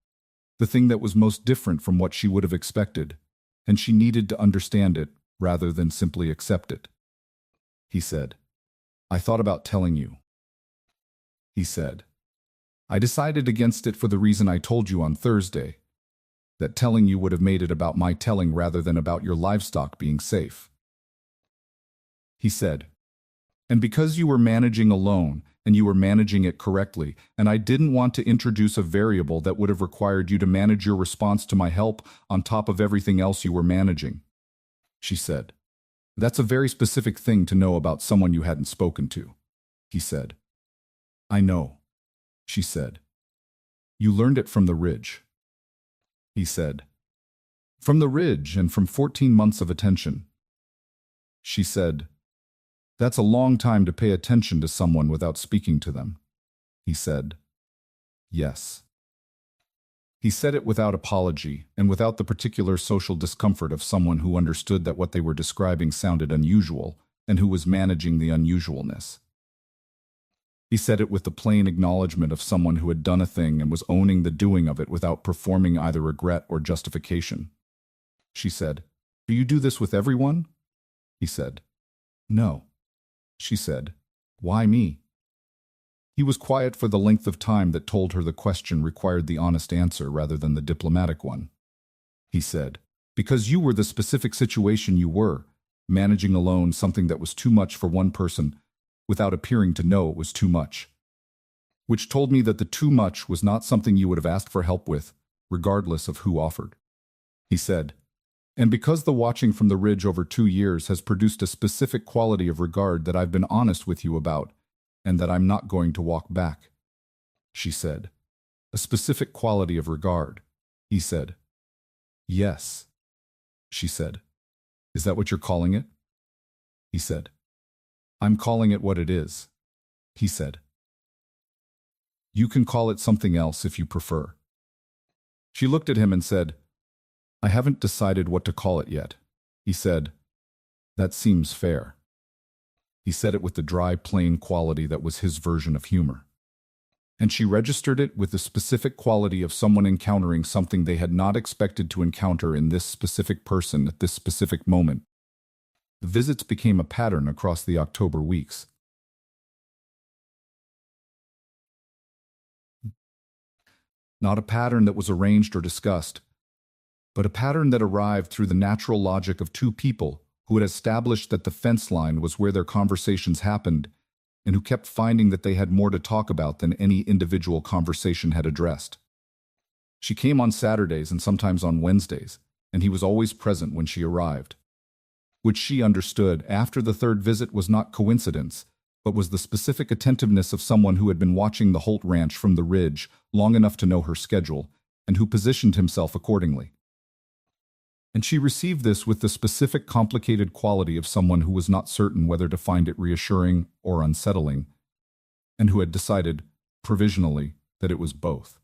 the thing that was most different from what she would have expected, and she needed to understand it rather than simply accept it. He said, "I thought about telling you." He said, "I decided against it for the reason I told you on Thursday, that telling you would have made it about my telling rather than about your livestock being safe." He said, "And because you were managing alone, and you were managing it correctly, and I didn't want to introduce a variable that would have required you to manage your response to my help on top of everything else you were managing." She said, "That's a very specific thing to know about someone you hadn't spoken to." He said, "I know." She said, "You learned it from the ridge." He said, "From the ridge and from 14 months of attention." She said, "That's a long time to pay attention to someone without speaking to them." He said, "Yes." He said it without apology and without the particular social discomfort of someone who understood that what they were describing sounded unusual and who was managing the unusualness. He said it with the plain acknowledgement of someone who had done a thing and was owning the doing of it without performing either regret or justification. She said, "Do you do this with everyone?" He said, "No." She said, "Why me?" He was quiet for the length of time that told her the question required the honest answer rather than the diplomatic one. He said, "Because you were the specific situation you were, managing alone something that was too much for one person, without appearing to know it was too much. Which told me that the too much was not something you would have asked for help with, regardless of who offered." He said, "And because the watching from the ridge over 2 years has produced a specific quality of regard that I've been honest with you about, and that I'm not going to walk back." She said, "A specific quality of regard." He said, "Yes." She said, "Is that what you're calling it?" He said, "I'm calling it what it is." He said, "You can call it something else if you prefer." She looked at him and said, "I haven't decided what to call it yet." He said, "That seems fair." He said it with the dry, plain quality that was his version of humor. And she registered it with the specific quality of someone encountering something they had not expected to encounter in this specific person at this specific moment. The visits became a pattern across the October weeks. Not a pattern that was arranged or discussed, but a pattern that arrived through the natural logic of two people who had established that the fence line was where their conversations happened and who kept finding that they had more to talk about than any individual conversation had addressed. She came on Saturdays and sometimes on Wednesdays, and he was always present when she arrived. which she understood after the third visit was not coincidence, but was the specific attentiveness of someone who had been watching the Holt ranch from the ridge long enough to know her schedule, and who positioned himself accordingly. And she received this with the specific complicated quality of someone who was not certain whether to find it reassuring or unsettling, and who had decided, provisionally, that it was both.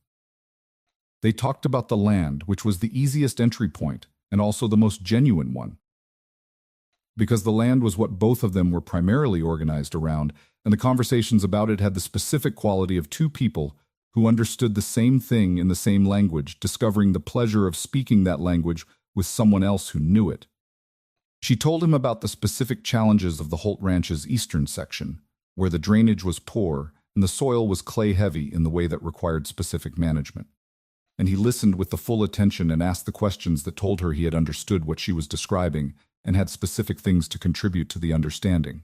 They talked about the land, which was the easiest entry point, and also the most genuine one. Because the land was what both of them were primarily organized around, and the conversations about it had the specific quality of two people who understood the same thing in the same language, discovering the pleasure of speaking that language with someone else who knew it. She told him about the specific challenges of the Holt Ranch's eastern section, where the drainage was poor and the soil was clay-heavy in the way that required specific management. And he listened with the full attention and asked the questions that told her he had understood what she was describing and had specific things to contribute to the understanding.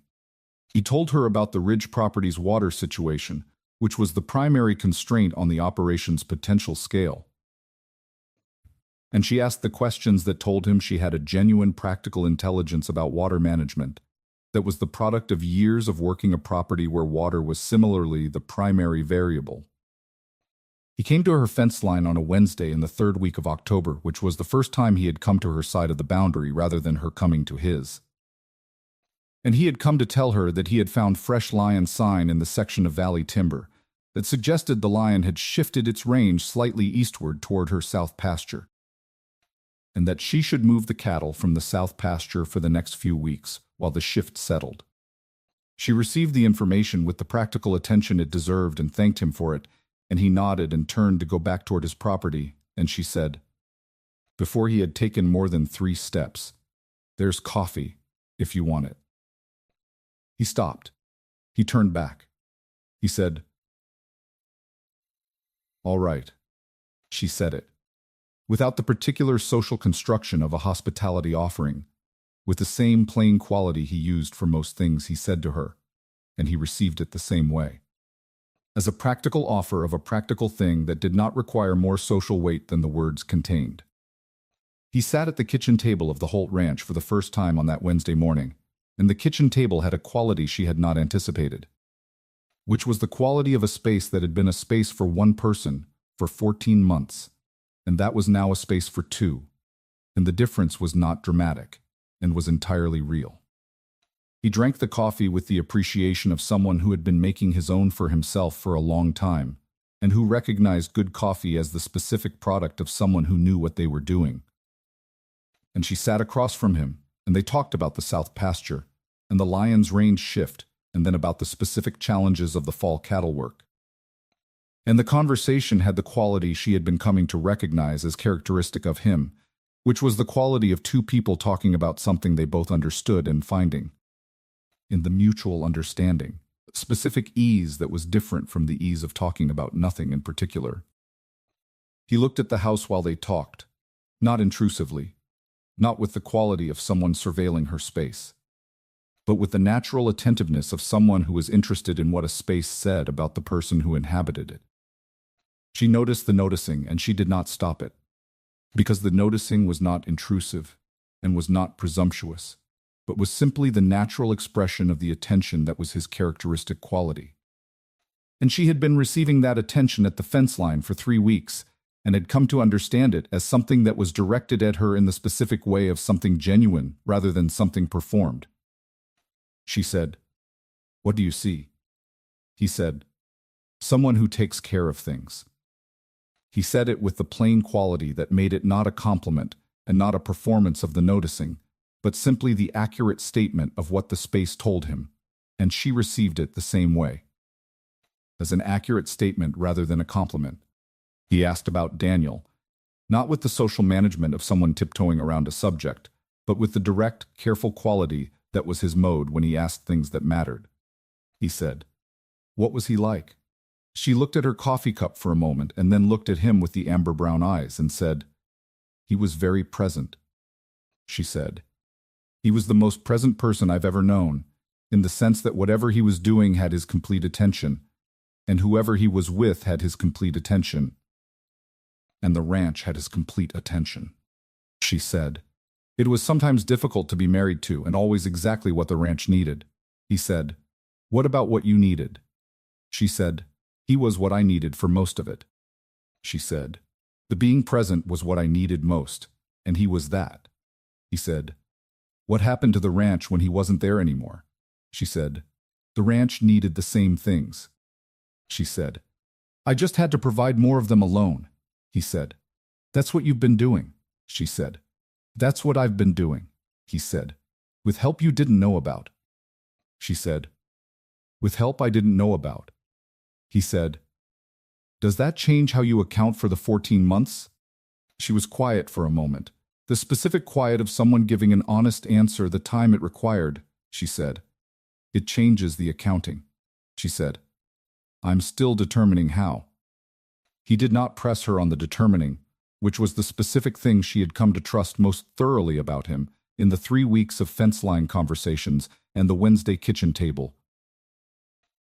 He told her about the Ridge property's water situation, which was the primary constraint on the operation's potential scale. And she asked the questions that told him she had a genuine practical intelligence about water management that was the product of years of working a property where water was similarly the primary variable. He came to her fence line on a Wednesday in the third week of October, which was the first time he had come to her side of the boundary rather than her coming to his. And he had come to tell her that he had found fresh lion sign in the section of valley timber that suggested the lion had shifted its range slightly eastward toward her south pasture, and that she should move the cattle from the south pasture for the next few weeks while the shift settled. She received the information with the practical attention it deserved and thanked him for it, and he nodded and turned to go back toward his property, and she said, before he had taken more than 3 steps, "There's coffee, if you want it." He stopped. He turned back. He said, "All right." She said it, without the particular social construction of a hospitality offering, with the same plain quality he used for most things he said to her, and he received it the same way. As a practical offer of a practical thing that did not require more social weight than the words contained. He sat at the kitchen table of the Holt Ranch for the first time on that Wednesday morning, and the kitchen table had a quality she had not anticipated, which was the quality of a space that had been a space for one person for 14 months, and that was now a space for 2, and the difference was not dramatic, and was entirely real. He drank the coffee with the appreciation of someone who had been making his own for himself for a long time, and who recognized good coffee as the specific product of someone who knew what they were doing. And she sat across from him, and they talked about the south pasture, and the lion's range shift, and then about the specific challenges of the fall cattle work. And the conversation had the quality she had been coming to recognize as characteristic of him, which was the quality of 2 people talking about something they both understood and finding, in the mutual understanding, specific ease that was different from the ease of talking about nothing in particular. He looked at the house while they talked, not intrusively, not with the quality of someone surveilling her space, but with the natural attentiveness of someone who was interested in what a space said about the person who inhabited it. She noticed the noticing, and she did not stop it, because the noticing was not intrusive and was not presumptuous, but was simply the natural expression of the attention that was his characteristic quality. And she had been receiving that attention at the fence line for 3 weeks, and had come to understand it as something that was directed at her in the specific way of something genuine rather than something performed. She said, "What do you see?" He said, "Someone who takes care of things." He said it with the plain quality that made it not a compliment and not a performance of the noticing, but simply the accurate statement of what the space told him, and she received it the same way, as an accurate statement rather than a compliment. He asked about Daniel, not with the social management of someone tiptoeing around a subject, but with the direct, careful quality that was his mode when he asked things that mattered. He said, "What was he like?" She looked at her coffee cup for a moment and then looked at him with the amber brown eyes and said, "He was very present." She said, "He was the most present person I've ever known, in the sense that whatever he was doing had his complete attention, and whoever he was with had his complete attention, and the ranch had his complete attention." She said, It was sometimes difficult to be married to and always exactly what the ranch needed. He said, "What about what you needed?" She said, "He was what I needed for most of it." She said, "The being present was what I needed most, and he was that." He said, "What happened to the ranch when he wasn't there anymore?" She said, "The ranch needed the same things." She said, "I just had to provide more of them alone." He said, "That's what you've been doing." She said, "That's what I've been doing." He said, "With help you didn't know about." She said, "With help I didn't know about." He said, "Does that change how you account for the 14 months?" She was quiet for a moment, the specific quiet of someone giving an honest answer the time it required. She said, "It changes the accounting." She said, "I'm still determining how." He did not press her on the determining, which was the specific thing she had come to trust most thoroughly about him in the 3 weeks of fence line conversations and the Wednesday kitchen table,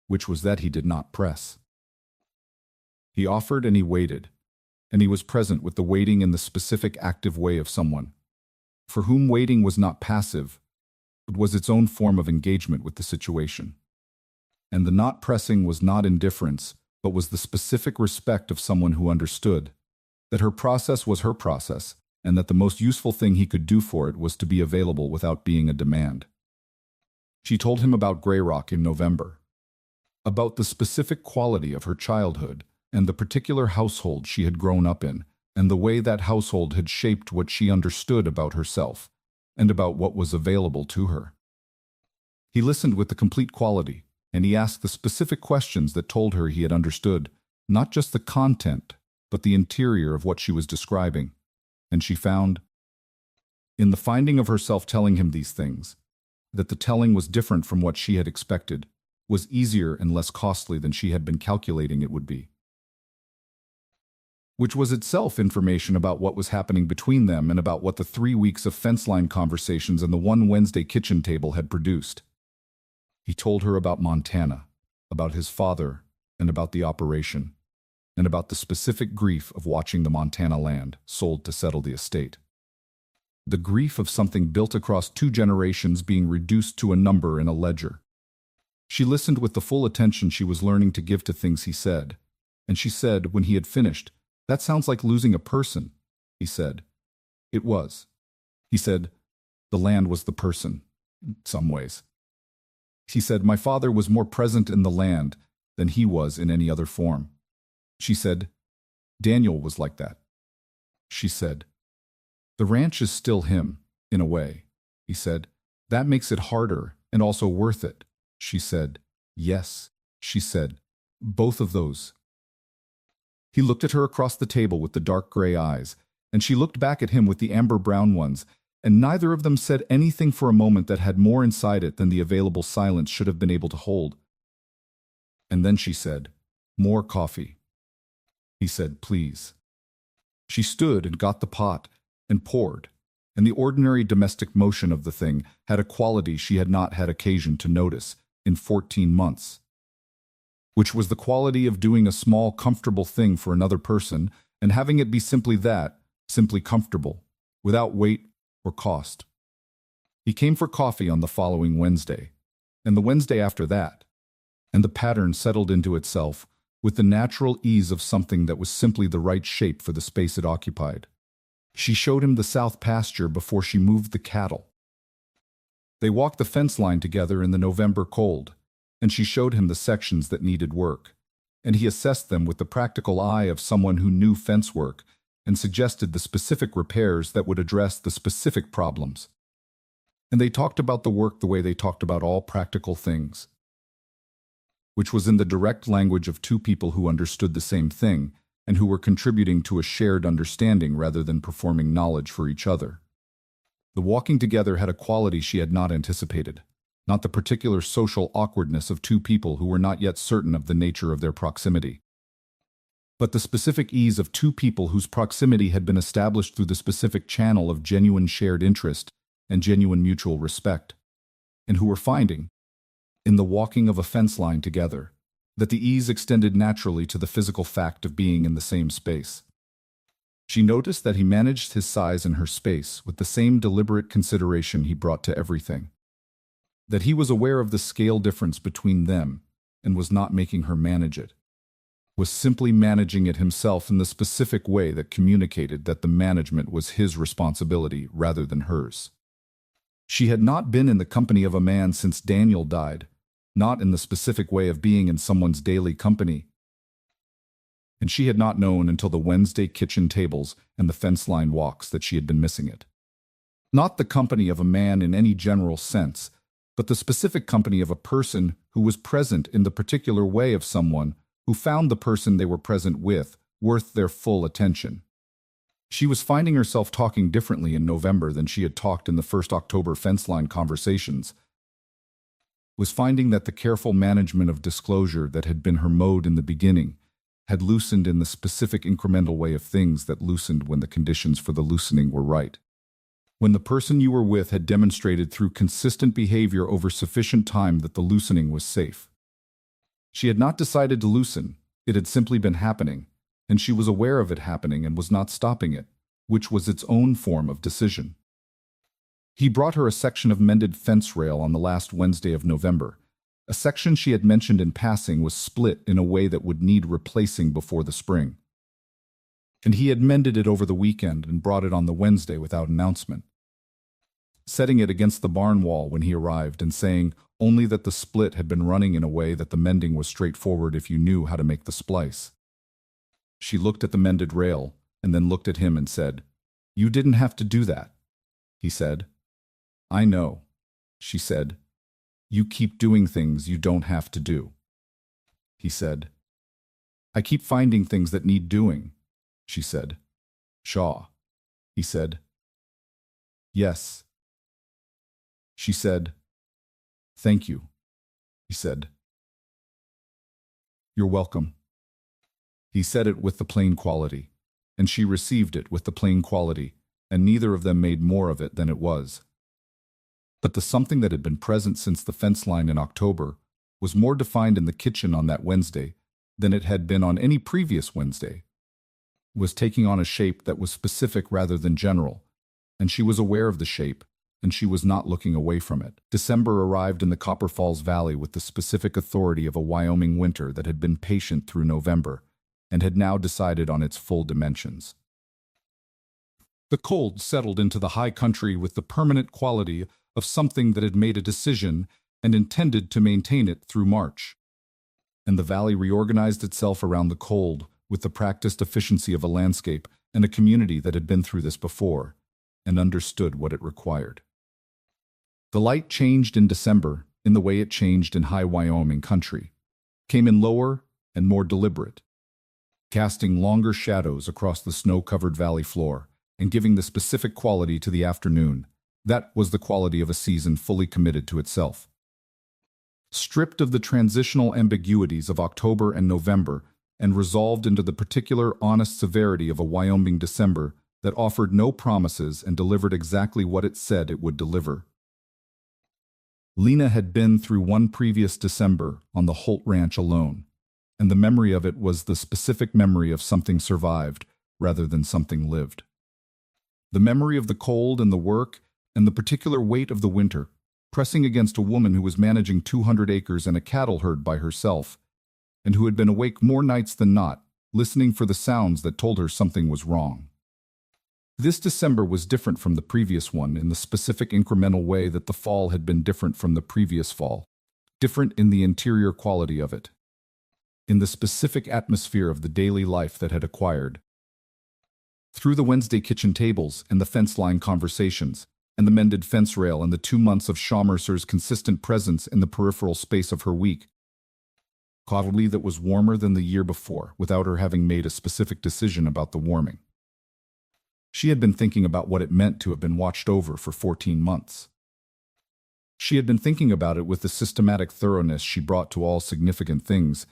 which was that he did not press. He offered and he waited, and he was present with the waiting in the specific active way of someone for whom waiting was not passive, but was its own form of engagement with the situation. And the not pressing was not indifference, but was the specific respect of someone who understood that her process was her process, and that the most useful thing he could do for it was to be available without being a demand. She told him about Grey Rock in November, about the specific quality of her childhood and the particular household she had grown up in, and the way that household had shaped what she understood about herself and about what was available to her. He listened with the complete quality, and he asked the specific questions that told her he had understood, not just the content, but the interior of what she was describing. And she found, in the finding of herself telling him these things, that the telling was different from what she had expected, was easier and less costly than she had been calculating it would be. Which was itself information about what was happening between them and about what the 3 weeks of fence line conversations and the one Wednesday kitchen table had produced. He told her about Montana, about his father, and about the operation, and about the specific grief of watching the Montana land sold to settle the estate. The grief of something built across 2 generations being reduced to a number in a ledger. She listened with the full attention she was learning to give to things he said, and she said, when he had finished, "That sounds like losing a person." He said, "It was." He said, "The land was the person, in some ways." He said, "My father was more present in the land than he was in any other form." She said, "Daniel was like that." She said, "The ranch is still him, in a way." He said, "That makes it harder and also worth it." She said, "Yes." She said, "Both of those." He looked at her across the table with the dark gray eyes, and she looked back at him with the amber brown ones, and neither of them said anything for a moment that had more inside it than the available silence should have been able to hold. And then she said, "More coffee." He said, "Please." She stood and got the pot and poured, and the ordinary domestic motion of the thing had a quality she had not had occasion to notice in 14 months, which was the quality of doing a small, comfortable thing for another person and having it be simply that, simply comfortable, without weight or cost. He came for coffee on the following Wednesday, and the Wednesday after that, and the pattern settled into itself with the natural ease of something that was simply the right shape for the space it occupied. She showed him the south pasture before she moved the cattle. They walked the fence line together in the November cold, and she showed him the sections that needed work, and he assessed them with the practical eye of someone who knew fence work and suggested the specific repairs that would address the specific problems. And they talked about the work the way they talked about all practical things, which was in the direct language of 2 people who understood the same thing and who were contributing to a shared understanding rather than performing knowledge for each other. The walking together had a quality she had not anticipated, not the particular social awkwardness of 2 people who were not yet certain of the nature of their proximity, but the specific ease of 2 people whose proximity had been established through the specific channel of genuine shared interest and genuine mutual respect, and who were finding, in the walking of a fence line together, that the ease extended naturally to the physical fact of being in the same space. She noticed that he managed his size and her space with the same deliberate consideration he brought to everything. That he was aware of the scale difference between them and was not making her manage it. Was simply managing it himself in the specific way that communicated that the management was his responsibility rather than hers. She had not been in the company of a man since Daniel died, not in the specific way of being in someone's daily company. And she had not known until the Wednesday kitchen tables and the fence-line walks that she had been missing it. Not the company of a man in any general sense, but the specific company of a person who was present in the particular way of someone who found the person they were present with worth their full attention. She was finding herself talking differently in November than she had talked in the first October fence-line conversations. Was finding that the careful management of disclosure that had been her mode in the beginning had loosened in the specific incremental way of things that loosened when the conditions for the loosening were right. When the person you were with had demonstrated through consistent behavior over sufficient time that the loosening was safe. She had not decided to loosen, it had simply been happening, and she was aware of it happening and was not stopping it, which was its own form of decision. He brought her a section of mended fence rail on the last Wednesday of November. A section she had mentioned in passing was split in a way that would need replacing before the spring. And he had mended it over the weekend and brought it on the Wednesday without announcement, setting it against the barn wall when he arrived and saying only that the split had been running in a way that the mending was straightforward if you knew how to make the splice. She looked at the mended rail and then looked at him and said, "You didn't have to do that," he said. "I know," she said. "You keep doing things you don't have to do," he said. "I keep finding things that need doing," she said. "Shaw," he said. "Yes," she said. "Thank you," he said. "You're welcome." He said it with the plain quality, and she received it with the plain quality, and neither of them made more of it than it was. But the something that had been present since the fence line in October was more defined in the kitchen on that Wednesday than it had been on any previous Wednesday, was taking on a shape that was specific rather than general, and she was aware of the shape, and she was not looking away from it. December arrived in the Copper Falls Valley with the specific authority of a Wyoming winter that had been patient through November and had now decided on its full dimensions. The cold settled into the high country with the permanent quality of something that had made a decision and intended to maintain it through March. And the valley reorganized itself around the cold with the practiced efficiency of a landscape and a community that had been through this before and understood what it required. The light changed in December in the way it changed in high Wyoming country, came in lower and more deliberate, casting longer shadows across the snow-covered valley floor and giving the specific quality to the afternoon. That was the quality of a season fully committed to itself. Stripped of the transitional ambiguities of October and November and resolved into the particular honest severity of a Wyoming December that offered no promises and delivered exactly what it said it would deliver. Lena had been through one previous December on the Holt Ranch alone, and the memory of it was the specific memory of something survived rather than something lived. The memory of the cold and the work and the particular weight of the winter, pressing against a woman who was managing 200 acres and a cattle herd by herself, and who had been awake more nights than not, listening for the sounds that told her something was wrong. This December was different from the previous one in the specific incremental way that the fall had been different from the previous fall, different in the interior quality of it, in the specific atmosphere of the daily life that had acquired. Through the Wednesday kitchen tables and the fence-line conversations, and the mended fence rail and the 2 months of Shaw Mercer's consistent presence in the peripheral space of her week, quality that was warmer than the year before without her having made a specific decision about the warming. She had been thinking about what it meant to have been watched over for 14 months. She had been thinking about it with the systematic thoroughness she brought to all significant things,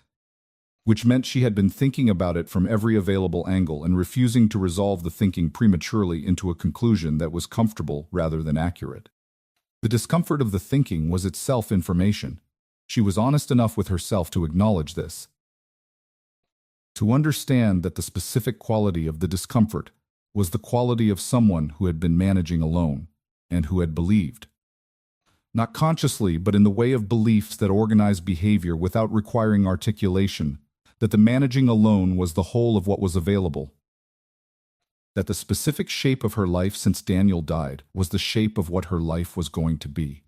which meant she had been thinking about it from every available angle and refusing to resolve the thinking prematurely into a conclusion that was comfortable rather than accurate. The discomfort of the thinking was itself information. She was honest enough with herself to acknowledge this, to understand that the specific quality of the discomfort was the quality of someone who had been managing alone and who had believed, not consciously but in the way of beliefs that organize behavior without requiring articulation, that the managing alone was the whole of what was available, that the specific shape of her life since Daniel died was the shape of what her life was going to be,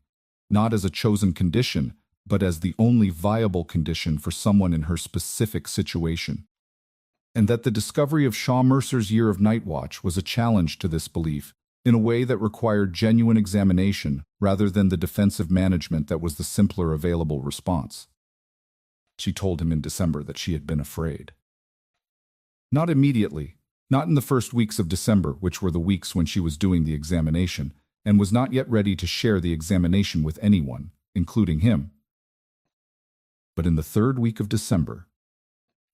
not as a chosen condition, but as the only viable condition for someone in her specific situation. And that the discovery of Shaw Mercer's Year of Night Watch was a challenge to this belief, in a way that required genuine examination rather than the defensive management that was the simpler available response. She told him in December that she had been afraid. Not immediately, not in the first weeks of December, which were the weeks when she was doing the examination, and was not yet ready to share the examination with anyone, including him. But in the third week of December,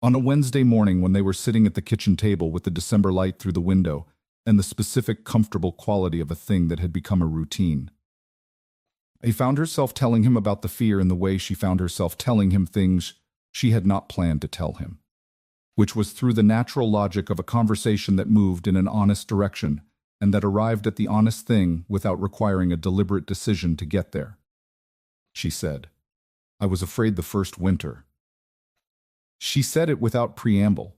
on a Wednesday morning when they were sitting at the kitchen table with the December light through the window and the specific comfortable quality of a thing that had become a routine, he found herself telling him about the fear in the way she found herself telling him things she had not planned to tell him, which was through the natural logic of a conversation that moved in an honest direction and that arrived at the honest thing without requiring a deliberate decision to get there. She said, "I was afraid the first winter." She said it without preamble,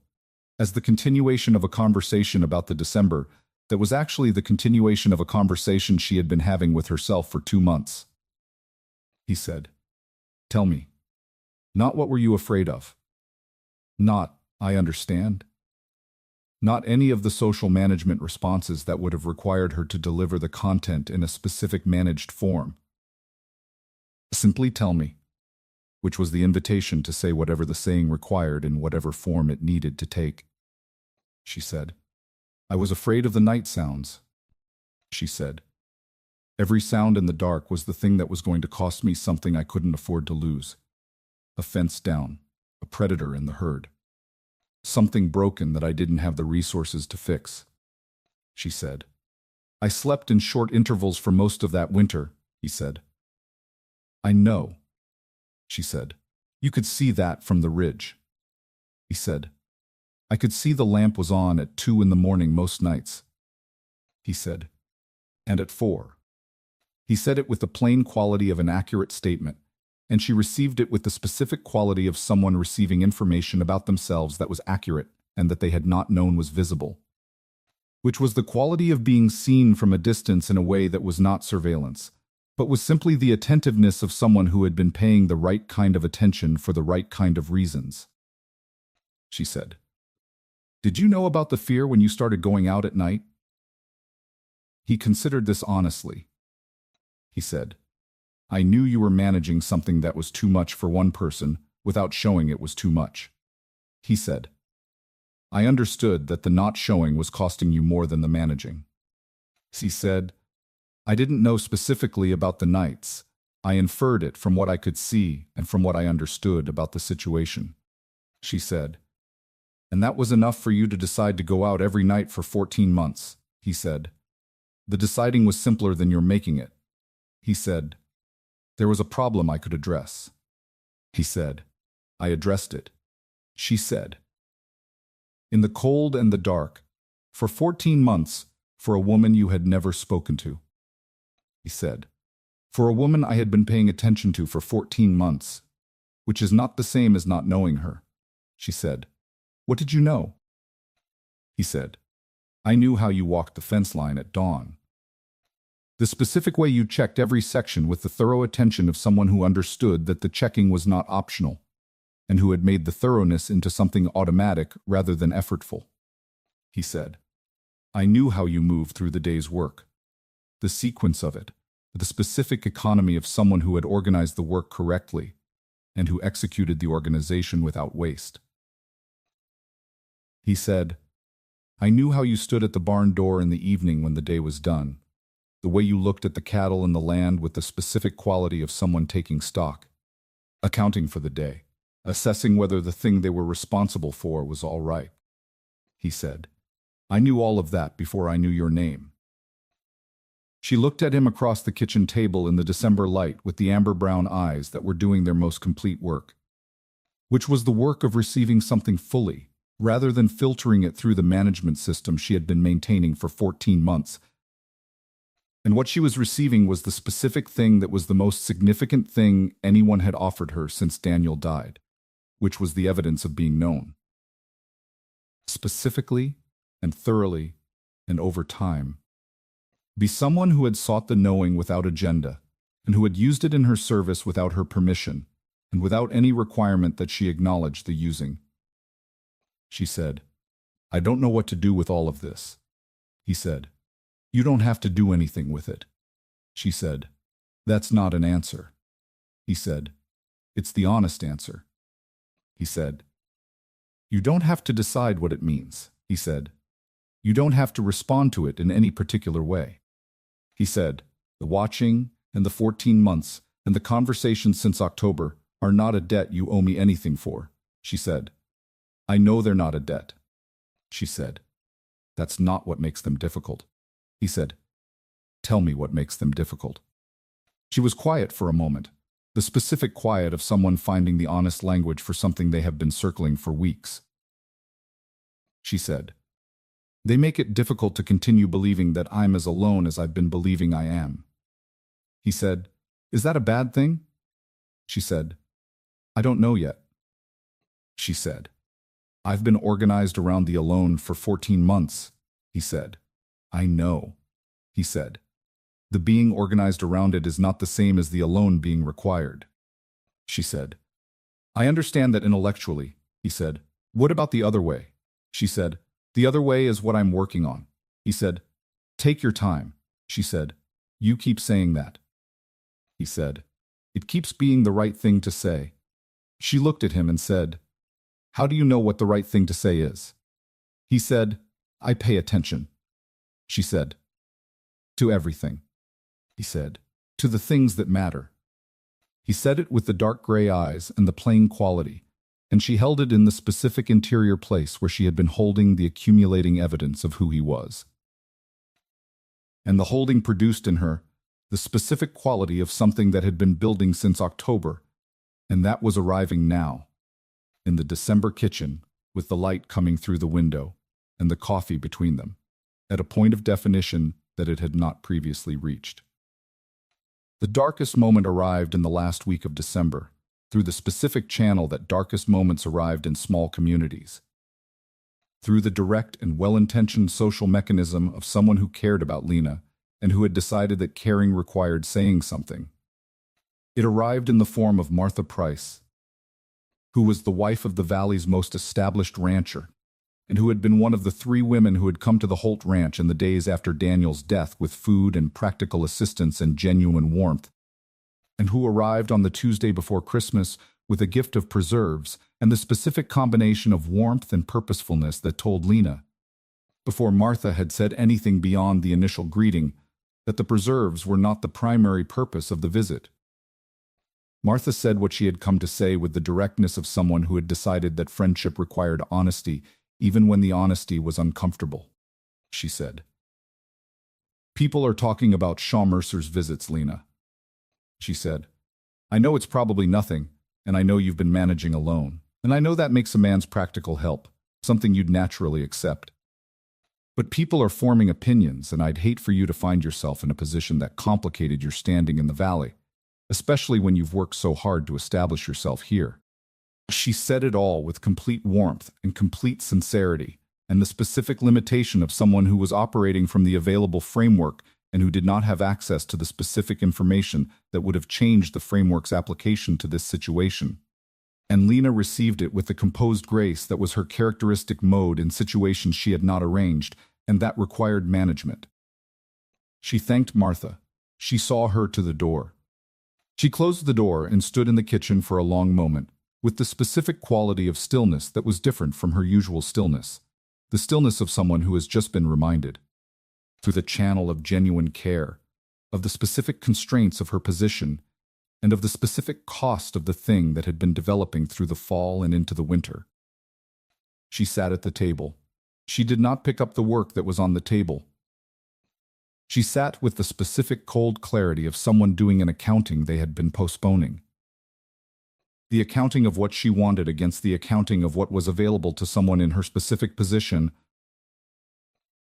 as the continuation of a conversation about the December that was actually the continuation of a conversation she had been having with herself for 2 months. He said, "Tell me, not what were you afraid of? Not, I understand. Not any of the social management responses that would have required her to deliver the content in a specific managed form. Simply tell me," which was the invitation to say whatever the saying required in whatever form it needed to take. She said, "I was afraid of the night sounds." She said, "Every sound in the dark was the thing that was going to cost me something I couldn't afford to lose. A fence down, a predator in the herd. Something broken that I didn't have the resources to fix." She said, "I slept in short intervals for most of that winter," he said. "I know," she said. "You could see that from the ridge." He said, "I could see the lamp was on at 2 in the morning most nights." He said, "And at 4. He said it with the plain quality of an accurate statement, and she received it with the specific quality of someone receiving information about themselves that was accurate and that they had not known was visible, which was the quality of being seen from a distance in a way that was not surveillance, but was simply the attentiveness of someone who had been paying the right kind of attention for the right kind of reasons. She said, "Did you know about the fear when you started going out at night?" He considered this honestly. He said, "I knew you were managing something that was too much for one person without showing it was too much." He said, "I understood that the not showing was costing you more than the managing." She said, "I didn't know specifically about the nights. I inferred it from what I could see and from what I understood about the situation." She said, "And that was enough for you to decide to go out every night for 14 months, he said. "The deciding was simpler than your making it." He said, "There was a problem I could address." He said, "I addressed it." She said, "In the cold and the dark, for 14 months, for a woman you had never spoken to." He said, "For a woman I had been paying attention to for 14 months, which is not the same as not knowing her." She said, "What did you know?" He said, "I knew how you walked the fence line at dawn. The specific way you checked every section with the thorough attention of someone who understood that the checking was not optional, and who had made the thoroughness into something automatic rather than effortful." He said, "I knew how you moved through the day's work, the sequence of it, the specific economy of someone who had organized the work correctly, and who executed the organization without waste." He said, "I knew how you stood at the barn door in the evening when the day was done, the way you looked at the cattle and the land with the specific quality of someone taking stock, accounting for the day, assessing whether the thing they were responsible for was all right." He said, "I knew all of that before I knew your name." She looked at him across the kitchen table in the December light with the amber-brown eyes that were doing their most complete work, which was the work of receiving something fully, rather than filtering it through the management system she had been maintaining for 14 months. And what she was receiving was the specific thing that was the most significant thing anyone had offered her since Daniel died, which was the evidence of being known. Specifically and thoroughly and over time. Be someone who had sought the knowing without agenda, and who had used it in her service without her permission, and without any requirement that she acknowledge the using. She said, "I don't know what to do with all of this." He said, "You don't have to do anything with it." She said, "That's not an answer." He said, "It's the honest answer." He said, "You don't have to decide what it means." He said, "You don't have to respond to it in any particular way." He said, "The watching and the 14 months and the conversations since October are not a debt you owe me anything for." She said, "I know they're not a debt." She said, "That's not what makes them difficult." He said, "Tell me what makes them difficult." She was quiet for a moment, the specific quiet of someone finding the honest language for something they have been circling for weeks. She said, "They make it difficult to continue believing that I'm as alone as I've been believing I am." He said, "Is that a bad thing?" She said, "I don't know yet." She said, "I've been organized around the alone for 14 months." He said, "I know." He said, "The being organized around it is not the same as the alone being required." She said, "I understand that intellectually." He said, "What about the other way?" She said, "The other way is what I'm working on." He said, "Take your time." She said, "You keep saying that." He said, "It keeps being the right thing to say." She looked at him and said, "How do you know what the right thing to say is?" He said, "I pay attention." She said, "To everything." He said, "To the things that matter." He said it with the dark gray eyes and the plain quality, and she held it in the specific interior place where she had been holding the accumulating evidence of who he was. And the holding produced in her the specific quality of something that had been building since October, and that was arriving now, in the December kitchen, with the light coming through the window and the coffee between them, at a point of definition that it had not previously reached. The darkest moment arrived in the last week of December, through the specific channel that darkest moments arrived in small communities. Through the direct and well-intentioned social mechanism of someone who cared about Lena and who had decided that caring required saying something. It arrived in the form of Martha Price, who was the wife of the Valley's most established rancher, and who had been one of the 3 women who had come to the Holt Ranch in the days after Daniel's death with food and practical assistance and genuine warmth, and who arrived on the Tuesday before Christmas with a gift of preserves and the specific combination of warmth and purposefulness that told Lena, before Martha had said anything beyond the initial greeting, that the preserves were not the primary purpose of the visit. Martha said what she had come to say with the directness of someone who had decided that friendship required honesty, even when the honesty was uncomfortable. She said, "People are talking about Shaw Mercer's visits, Lena." She said, "I know it's probably nothing, and I know you've been managing alone, and I know that makes a man's practical help, something you'd naturally accept. But people are forming opinions, and I'd hate for you to find yourself in a position that complicated your standing in the Valley, especially when you've worked so hard to establish yourself here." She said it all with complete warmth and complete sincerity, and the specific limitation of someone who was operating from the available framework and who did not have access to the specific information that would have changed the framework's application to this situation. And Lena received it with the composed grace that was her characteristic mode in situations she had not arranged, and that required management. She thanked Martha. She saw her to the door. She closed the door and stood in the kitchen for a long moment, with the specific quality of stillness that was different from her usual stillness, the stillness of someone who has just been reminded, through the channel of genuine care, of the specific constraints of her position, and of the specific cost of the thing that had been developing through the fall and into the winter. She sat at the table. She did not pick up the work that was on the table. She sat with the specific cold clarity of someone doing an accounting they had been postponing. The accounting of what she wanted against the accounting of what was available to someone in her specific position,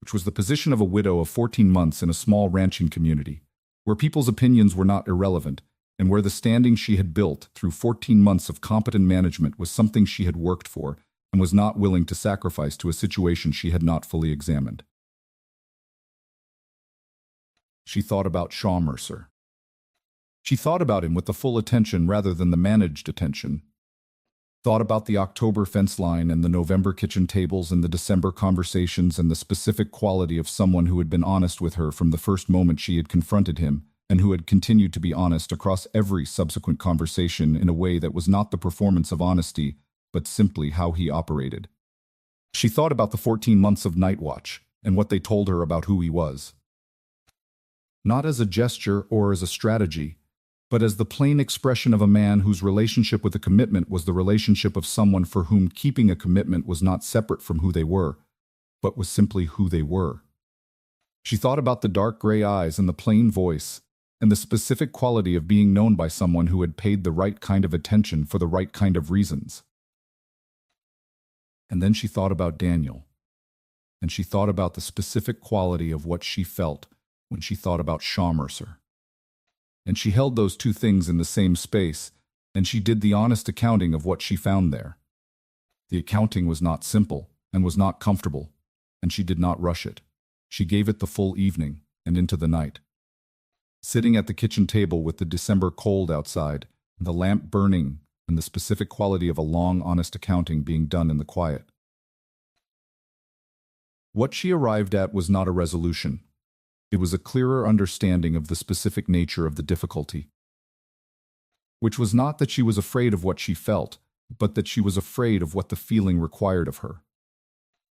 which was the position of a widow of 14 months in a small ranching community, where people's opinions were not irrelevant, and where the standing she had built through 14 months of competent management was something she had worked for and was not willing to sacrifice to a situation she had not fully examined. She thought about Shaw Mercer. She thought about him with the full attention rather than the managed attention. Thought about the October fence line and the November kitchen tables and the December conversations and the specific quality of someone who had been honest with her from the first moment she had confronted him, and who had continued to be honest across every subsequent conversation in a way that was not the performance of honesty, but simply how he operated. She thought about the 14 months of night watch and what they told her about who he was. Not as a gesture or as a strategy, but as the plain expression of a man whose relationship with a commitment was the relationship of someone for whom keeping a commitment was not separate from who they were, but was simply who they were. She thought about the dark gray eyes and the plain voice, and the specific quality of being known by someone who had paid the right kind of attention for the right kind of reasons. And then she thought about Daniel, and she thought about the specific quality of what she felt when she thought about Shaw Mercer. And she held those two things in the same space, and she did the honest accounting of what she found there. The accounting was not simple, and was not comfortable, and she did not rush it. She gave it the full evening, and into the night. Sitting at the kitchen table with the December cold outside, the lamp burning, and the specific quality of a long, honest accounting being done in the quiet. What she arrived at was not a resolution. It was a clearer understanding of the specific nature of the difficulty, which was not that she was afraid of what she felt, but that she was afraid of what the feeling required of her,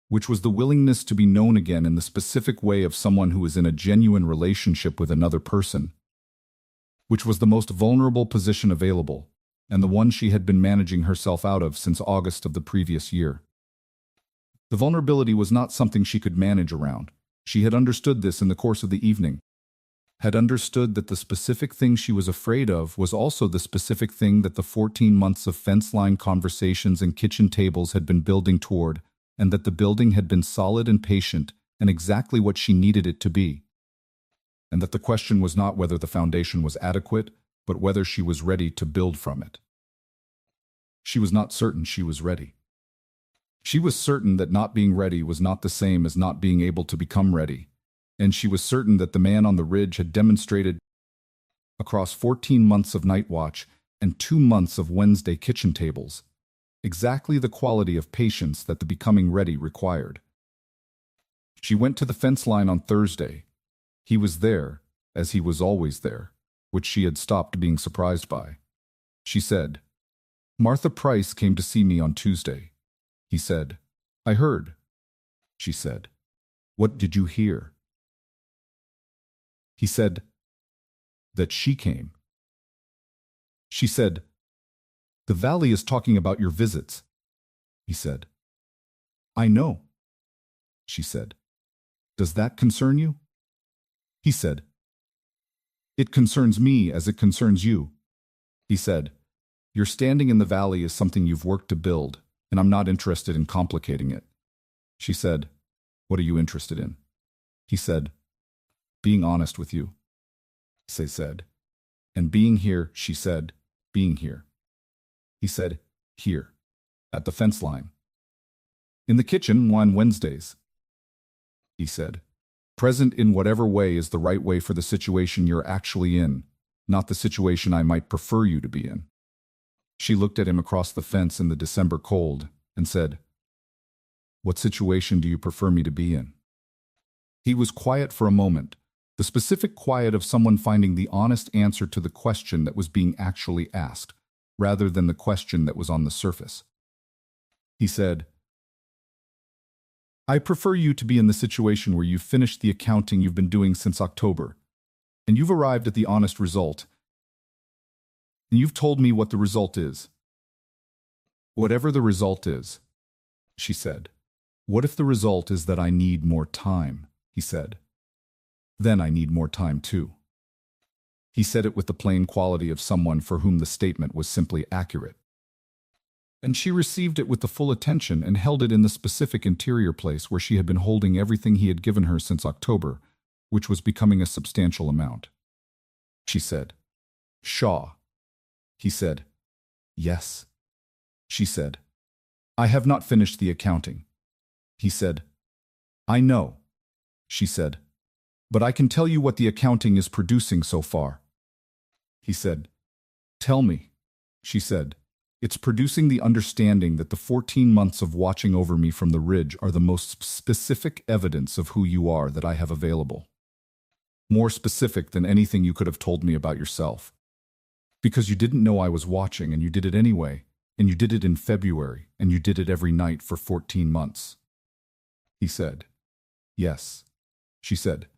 which was the willingness to be known again in the specific way of someone who is in a genuine relationship with another person, which was the most vulnerable position available, and the one she had been managing herself out of since August of the previous year. The vulnerability was not something she could manage around. She had understood this in the course of the evening, had understood that the specific thing she was afraid of was also the specific thing that the 14 months of fence-line conversations and kitchen tables had been building toward, and that the building had been solid and patient and exactly what she needed it to be. And that the question was not whether the foundation was adequate, but whether she was ready to build from it. She was not certain she was ready. She was certain that not being ready was not the same as not being able to become ready, and she was certain that the man on the ridge had demonstrated, across 14 months of night watch and 2 months of Wednesday kitchen tables, exactly the quality of patience that the becoming ready required. She went to the fence line on Thursday. He was there, as he was always there, which she had stopped being surprised by. She said, "Martha Price came to see me on Tuesday." He said, "I heard." She said, "What did you hear?" He said, "That she came." She said, "The valley is talking about your visits." He said, "I know." She said, "Does that concern you?" He said, "It concerns me as it concerns you." He said, "Your standing in the valley is something you've worked to build, and I'm not interested in complicating it." She said, "What are you interested in?" He said, "Being honest with you." She said, "And being here," she said, "being here." He said, "Here, at the fence line. In the kitchen on Wednesdays." He said, "Present in whatever way is the right way for the situation you're actually in, not the situation I might prefer you to be in." She looked at him across the fence in the December cold and said, "What situation do you prefer me to be in?" He was quiet for a moment, the specific quiet of someone finding the honest answer to the question that was being actually asked, rather than the question that was on the surface. He said, "I prefer you to be in the situation where you've finished the accounting you've been doing since October, and you've arrived at the honest result, and you've told me what the result is." "Whatever the result is," she said. "What if the result is that I need more time?" he said. "Then I need more time too." He said it with the plain quality of someone for whom the statement was simply accurate. And she received it with the full attention and held it in the specific interior place where she had been holding everything he had given her since October, which was becoming a substantial amount. She said, "Shaw." He said, "Yes." She said, "I have not finished the accounting." He said, "I know." She said, "But I can tell you what the accounting is producing so far." He said, "Tell me." She said, "It's producing the understanding that the 14 months of watching over me from the ridge are the most specific evidence of who you are that I have available. More specific than anything you could have told me about yourself. Because you didn't know I was watching and you did it anyway, and you did it in February, and you did it every night for 14 months. He said, "Yes." She said,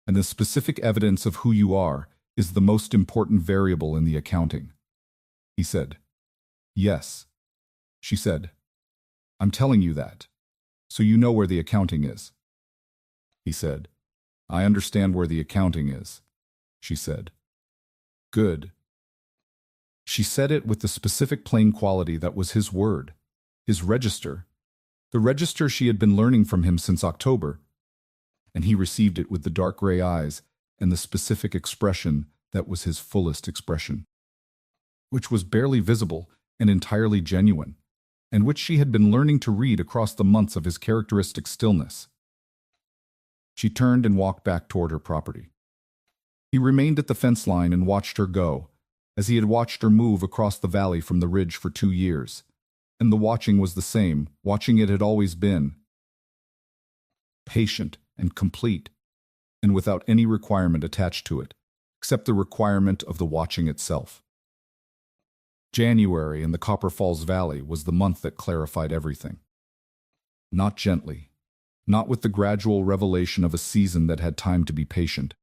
"And the specific evidence of who you are is the most important variable in the accounting." He said, "Yes." She said, "I'm telling you that, so you know where the accounting is." He said, "I understand where the accounting is." She said, "Good." She said it with the specific plain quality that was his word, his register, the register she had been learning from him since October, and he received it with the dark gray eyes and the specific expression that was his fullest expression, which was barely visible and entirely genuine, and which she had been learning to read across the months of his characteristic stillness. She turned and walked back toward her property. He remained at the fence line and watched her go, as he had watched her move across the valley from the ridge for 2 years. And the watching was the same, watching it had always been. Patient and complete, and without any requirement attached to it, except the requirement of the watching itself. January in the Copper Falls Valley was the month that clarified everything. Not gently, not with the gradual revelation of a season that had time to be patient,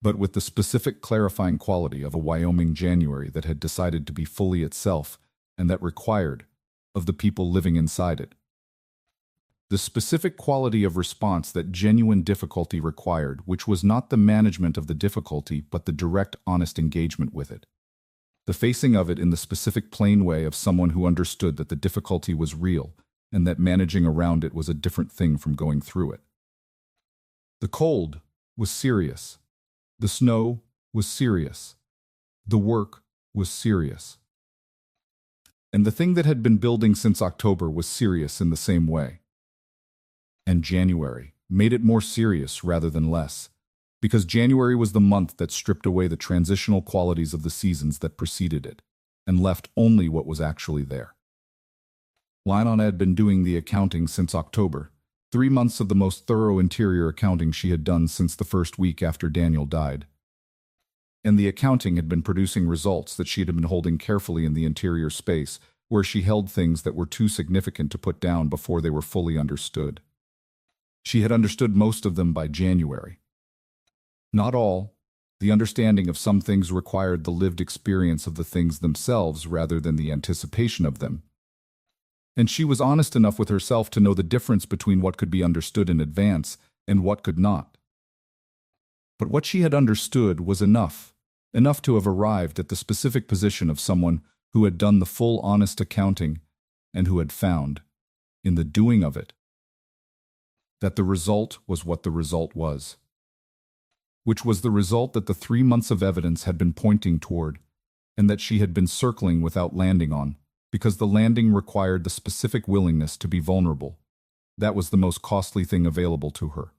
but with the specific clarifying quality of a Wyoming January that had decided to be fully itself and that required of the people living inside it. The specific quality of response that genuine difficulty required, which was not the management of the difficulty but the direct, honest engagement with it. The facing of it in the specific plain way of someone who understood that the difficulty was real and that managing around it was a different thing from going through it. The cold was serious. The snow was serious. The work was serious. And the thing that had been building since October was serious in the same way. And January made it more serious rather than less, because January was the month that stripped away the transitional qualities of the seasons that preceded it, and left only what was actually there. Lena had been doing the accounting since October, 3 months of the most thorough interior accounting she had done since the first week after Daniel died. And the accounting had been producing results that she had been holding carefully in the interior space, where she held things that were too significant to put down before they were fully understood. She had understood most of them by January. Not all. The understanding of some things required the lived experience of the things themselves rather than the anticipation of them. And she was honest enough with herself to know the difference between what could be understood in advance and what could not. But what she had understood was enough to have arrived at the specific position of someone who had done the full honest accounting and who had found, in the doing of it, that the result was what the result was, which was the result that the 3 months of evidence had been pointing toward, and that she had been circling without landing on, because the landing required the specific willingness to be vulnerable. That was the most costly thing available to her.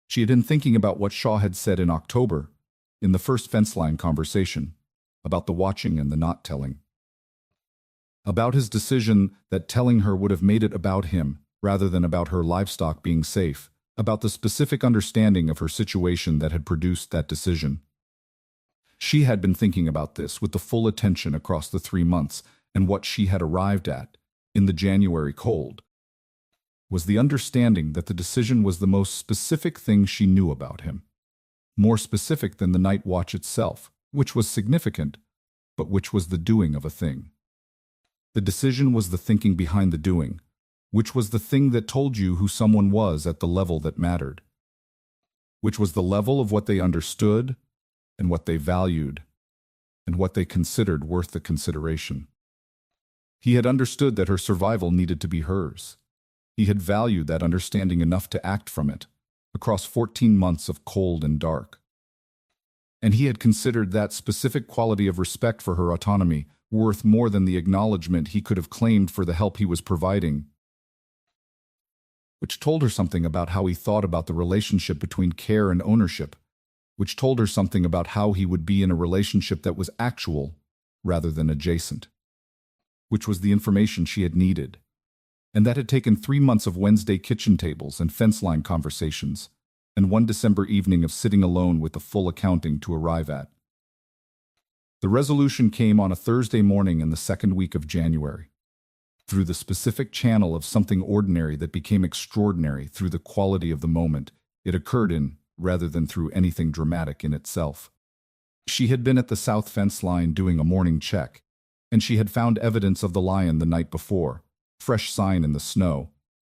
She had been thinking about what Shaw had said in October, in the first fence line conversation, about the watching and the not telling. About his decision that telling her would have made it about him, rather than about her livestock being safe, about the specific understanding of her situation that had produced that decision. She had been thinking about this with the full attention across the 3 months, and what she had arrived at, in the January cold, was the understanding that the decision was the most specific thing she knew about him. More specific than the night watch itself, which was significant, but which was the doing of a thing. The decision was the thinking behind the doing, which was the thing that told you who someone was at the level that mattered, which was the level of what they understood and what they valued and what they considered worth the consideration. He had understood that her survival needed to be hers. He had valued that understanding enough to act from it, across 14 months of cold and dark. And he had considered that specific quality of respect for her autonomy worth more than the acknowledgement he could have claimed for the help he was providing, which told her something about how he thought about the relationship between care and ownership, which told her something about how he would be in a relationship that was actual rather than adjacent, which was the information she had needed, and that had taken 3 months of Wednesday kitchen tables and fence line conversations, and one December evening of sitting alone with the full accounting to arrive at. The resolution came on a Thursday morning in the second week of January, through the specific channel of something ordinary that became extraordinary through the quality of the moment it occurred in, rather than through anything dramatic in itself. She had been at the south fence line doing a morning check, and she had found evidence of the lion the night before, fresh sign in the snow,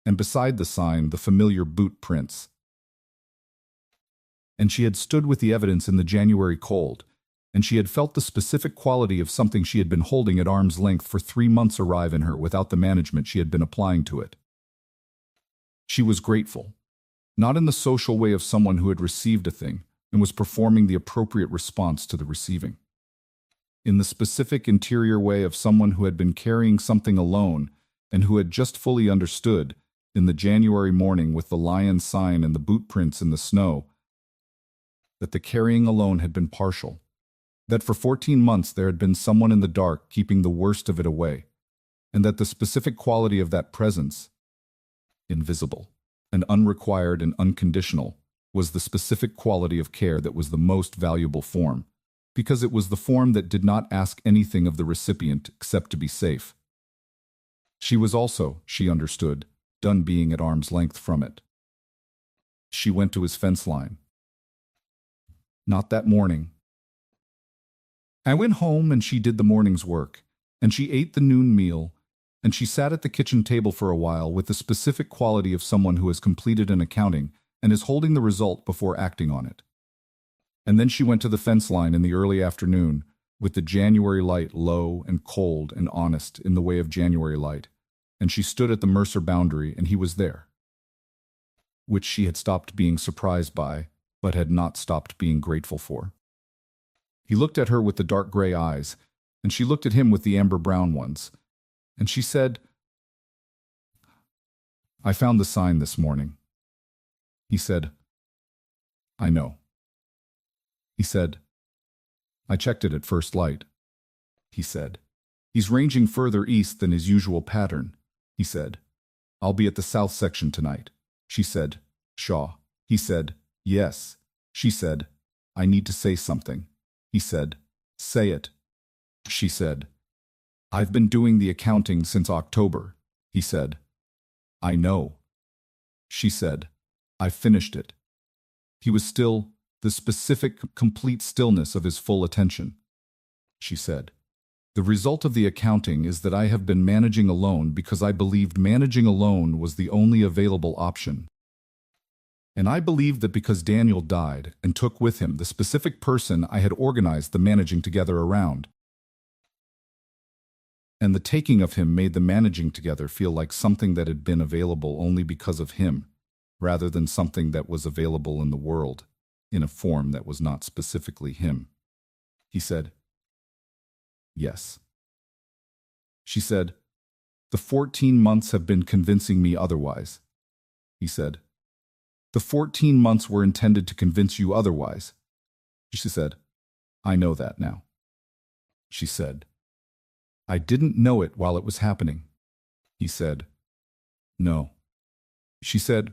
and beside the sign the familiar boot prints. And she had stood with the evidence in the January cold, and she had felt the specific quality of something she had been holding at arm's length for 3 months arrive in her without the management she had been applying to it. She was grateful, not in the social way of someone who had received a thing and was performing the appropriate response to the receiving. In the specific interior way of someone who had been carrying something alone and who had just fully understood, in the January morning with the lion sign and the boot prints in the snow, that the carrying alone had been partial, that for 14 months there had been someone in the dark keeping the worst of it away, and that the specific quality of that presence, invisible and unrequired and unconditional, was the specific quality of care that was the most valuable form, because it was the form that did not ask anything of the recipient except to be safe. She was also, she understood, done being at arm's length from it. She went to his fence line. Not that morning. I went home and she did the morning's work, and she ate the noon meal, and she sat at the kitchen table for a while with the specific quality of someone who has completed an accounting and is holding the result before acting on it. And then she went to the fence line in the early afternoon, with the January light low and cold and honest in the way of January light, and she stood at the Mercer boundary and he was there, which she had stopped being surprised by, but had not stopped being grateful for. He looked at her with the dark gray eyes, and she looked at him with the amber brown ones, and she said, "I found the sign this morning." He said, "I know." He said, "I checked it at first light." He said, "He's ranging further east than his usual pattern." He said, "I'll be at the south section tonight." She said, "Shaw." He said, "Yes." She said, "I need to say something." He said, "Say it." She said, "I've been doing the accounting since October." He said, "I know." She said, "I finished it." He was still, the specific, complete stillness of his full attention. She said, "The result of the accounting is that I have been managing alone because I believed managing alone was the only available option. And I believed that because Daniel died and took with him the specific person I had organized the managing together around, and the taking of him made the managing together feel like something that had been available only because of him, rather than something that was available in the world, in a form that was not specifically him." He said, "Yes." She said, "The 14 months have been convincing me otherwise." He said, "The 14 months were intended to convince you otherwise." She said, "I know that now." She said, "I didn't know it while it was happening." He said, "No." She said,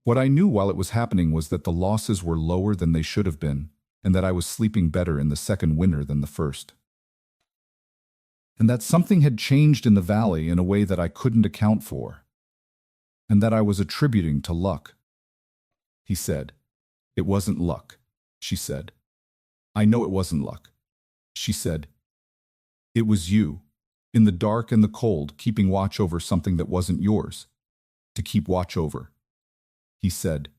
"What I knew while it was happening was that the losses were lower than they should have been, and that I was sleeping better in the second winter than the first. And that something had changed in the valley in a way that I couldn't account for, and that I was attributing to luck." He said, "It wasn't luck." She said, "I know it wasn't luck." She said, "It was you, in the dark and the cold, keeping watch over something that wasn't yours, to keep watch over." He said,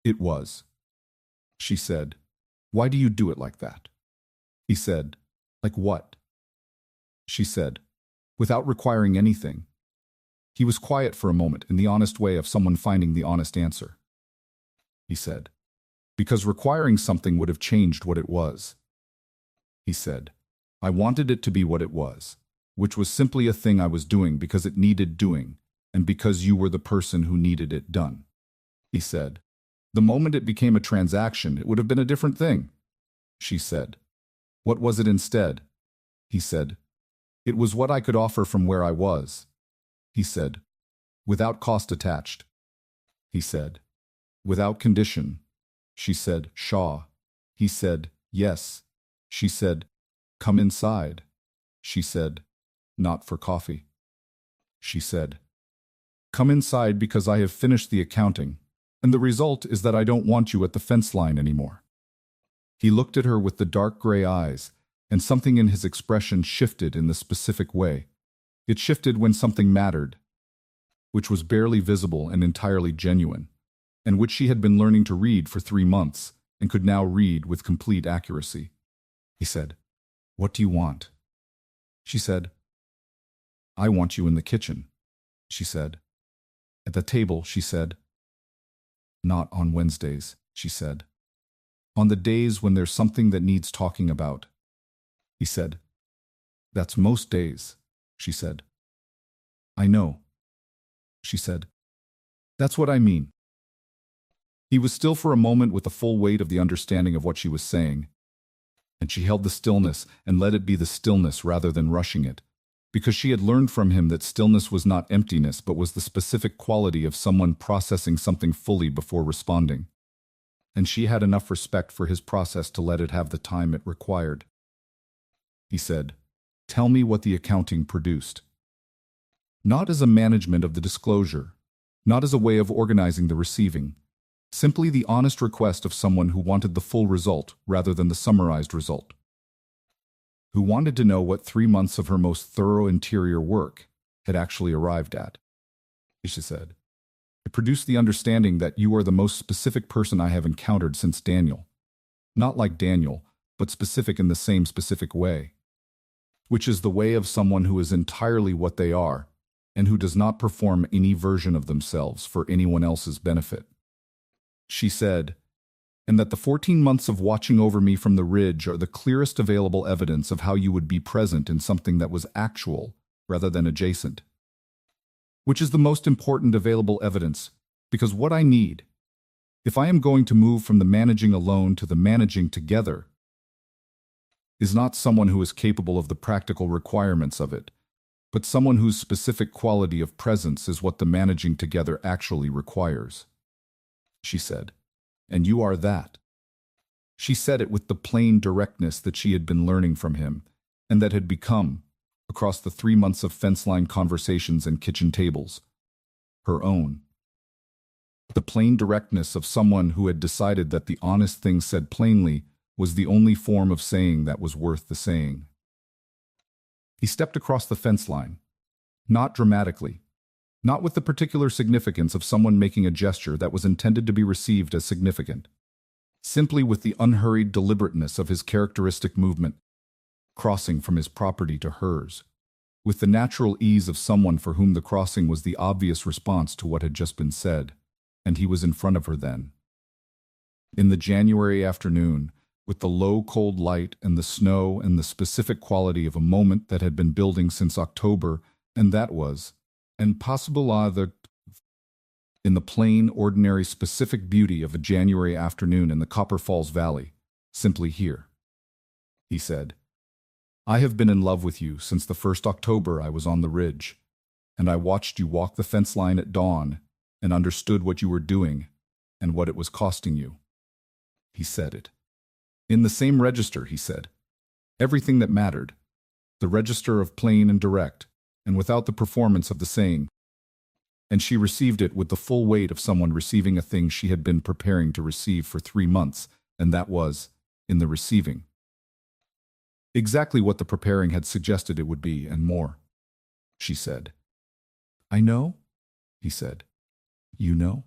"It was." She said, "Why do you do it like that?" He said, "Like what?" She said, without requiring anything. He was quiet for a moment in the honest way of someone finding the honest answer. He said, "Because requiring something would have changed what it was." He said, "I wanted it to be what it was, which was simply a thing I was doing because it needed doing, and because you were the person who needed it done." He said, "The moment it became a transaction, it would have been a different thing." She said, "What was it instead?" He said, "It was what I could offer from where I was." He said, "Without cost attached." He said, "Without condition." She said, "Shaw." He said, "Yes." She said, "Come inside." She said, "Not for coffee." She said, "Come inside because I have finished the accounting, and the result is that I don't want you at the fence line anymore." He looked at her with the dark gray eyes, and something in his expression shifted in the specific way. It shifted when something mattered, which was barely visible and entirely genuine, and which she had been learning to read for 3 months and could now read with complete accuracy. He said, "What do you want?" She said, "I want you in the kitchen," she said. "At the table," she said. "Not on Wednesdays," she said. "On the days when there's something that needs talking about." He said, "That's most days," she said. "I know," she said. "That's what I mean." He was still for a moment with the full weight of the understanding of what she was saying, and she held the stillness and let it be the stillness rather than rushing it, because she had learned from him that stillness was not emptiness but was the specific quality of someone processing something fully before responding. And she had enough respect for his process to let it have the time it required. He said, "Tell me what the accounting produced." Not as a management of the disclosure, not as a way of organizing the receiving, simply the honest request of someone who wanted the full result rather than the summarized result. Who wanted to know what 3 months of her most thorough interior work had actually arrived at. She said, "It produced the understanding that you are the most specific person I have encountered since Daniel. Not like Daniel, but specific in the same specific way, which is the way of someone who is entirely what they are and who does not perform any version of themselves for anyone else's benefit." She said, "And that the 14 months of watching over me from the ridge are the clearest available evidence of how you would be present in something that was actual rather than adjacent. Which is the most important available evidence, because what I need, if I am going to move from the managing alone to the managing together, is not someone who is capable of the practical requirements of it, but someone whose specific quality of presence is what the managing together actually requires." She said, "And you are that." She said it with the plain directness that she had been learning from him, and that had become, across the 3 months of fence-line conversations and kitchen tables, her own. The plain directness of someone who had decided that the honest thing said plainly was the only form of saying that was worth the saying. He stepped across the fence line, not dramatically, not with the particular significance of someone making a gesture that was intended to be received as significant, simply with the unhurried deliberateness of his characteristic movement, crossing from his property to hers, with the natural ease of someone for whom the crossing was the obvious response to what had just been said, and he was in front of her then. In the January afternoon, with the low cold light and the snow and the specific quality of a moment that had been building since October, and that was, and possible in the plain, ordinary, specific beauty of a January afternoon in the Copper Falls Valley, simply here. He said, "I have been in love with you since the first October I was on the ridge, and I watched you walk the fence line at dawn and understood what you were doing and what it was costing you." He said it. In the same register, he said. Everything that mattered. The register of plain and direct, and without the performance of the saying. And she received it with the full weight of someone receiving a thing she had been preparing to receive for 3 months, and that was, in the receiving, exactly what the preparing had suggested it would be, and more. She said, "I know?" He said, "You know?"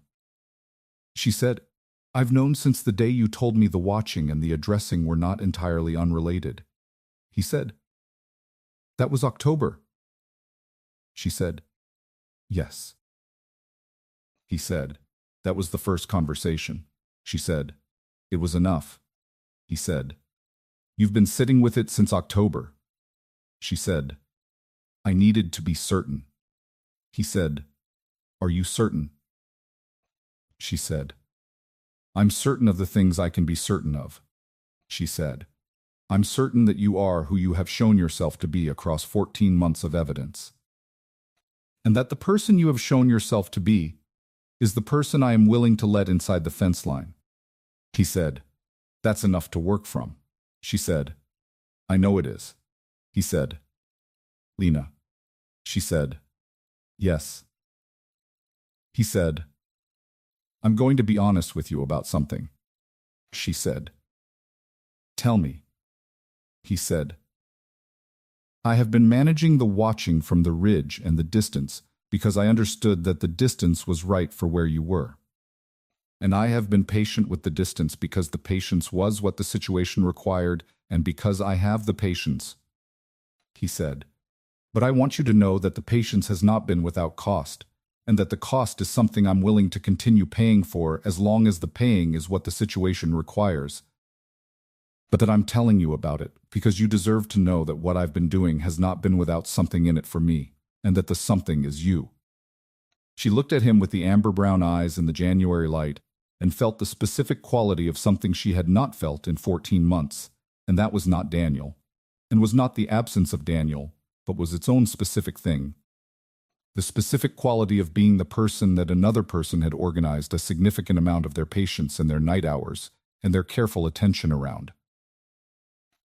She said, "I've known since the day you told me the watching and the addressing were not entirely unrelated." He said, "That was October." She said, "Yes." He said, "That was the first conversation." She said, "It was enough." He said, "You've been sitting with it since October." She said, "I needed to be certain." He said, "Are you certain?" She said, "I'm certain of the things I can be certain of." She said, "I'm certain that you are who you have shown yourself to be across 14 months of evidence, and that the person you have shown yourself to be is the person I am willing to let inside the fence line." He said, "That's enough to work from." She said, "I know it is." He said, "Lena." She said, "Yes." He said, "I'm going to be honest with you about something." She said, "Tell me." He said, "I have been managing the watching from the ridge and the distance because I understood that the distance was right for where you were. And I have been patient with the distance because the patience was what the situation required and because I have the patience." He said, "But I want you to know that the patience has not been without cost, and that the cost is something I'm willing to continue paying for as long as the paying is what the situation requires. But that I'm telling you about it because you deserve to know that what I've been doing has not been without something in it for me, and that the something is you." She looked at him with the amber-brown eyes in the January light and felt the specific quality of something she had not felt in 14 months, and that was not Daniel, and was not the absence of Daniel, but was its own specific thing. The specific quality of being the person that another person had organized a significant amount of their patience and their night hours and their careful attention around.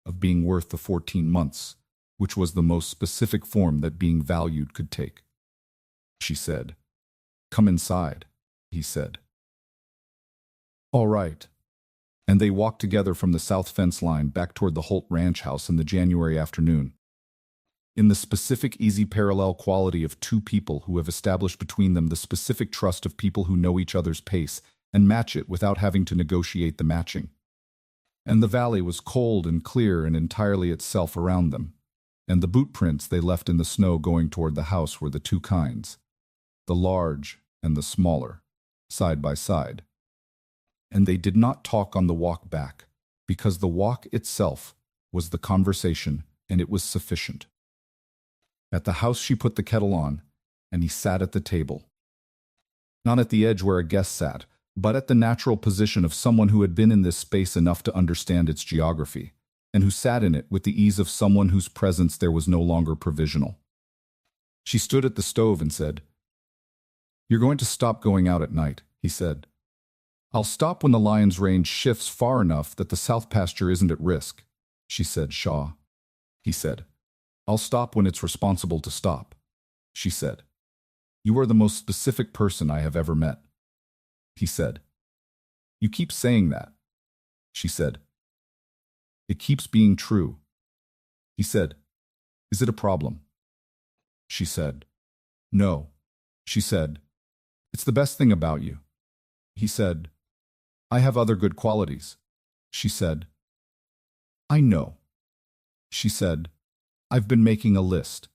Of being worth the 14 months, which was the most specific form that being valued could take. She said, "Come inside," he said. "All right." And they walked together from the south fence line back toward the Holt Ranch house in the January afternoon. In the specific easy parallel quality of two people who have established between them the specific trust of people who know each other's pace and match it without having to negotiate the matching. And the valley was cold and clear and entirely itself around them, and the boot prints they left in the snow going toward the house were the two kinds, the large and the smaller, side by side. And they did not talk on the walk back, because the walk itself was the conversation and it was sufficient. At the house she put the kettle on, and he sat at the table. Not at the edge where a guest sat, but at the natural position of someone who had been in this space enough to understand its geography, and who sat in it with the ease of someone whose presence there was no longer provisional. She stood at the stove and said, "You're going to stop going out at night," he said. "I'll stop when the lion's range shifts far enough that the south pasture isn't at risk," she said, "Shaw." He said, "I'll stop when it's responsible to stop," she said. "You are the most specific person I have ever met." He said, "You keep saying that," she said. "It keeps being true." He said, "Is it a problem?" She said, "No." She said, "It's the best thing about you." He said, "I have other good qualities." She said, "I know." She said, "I've been making a list."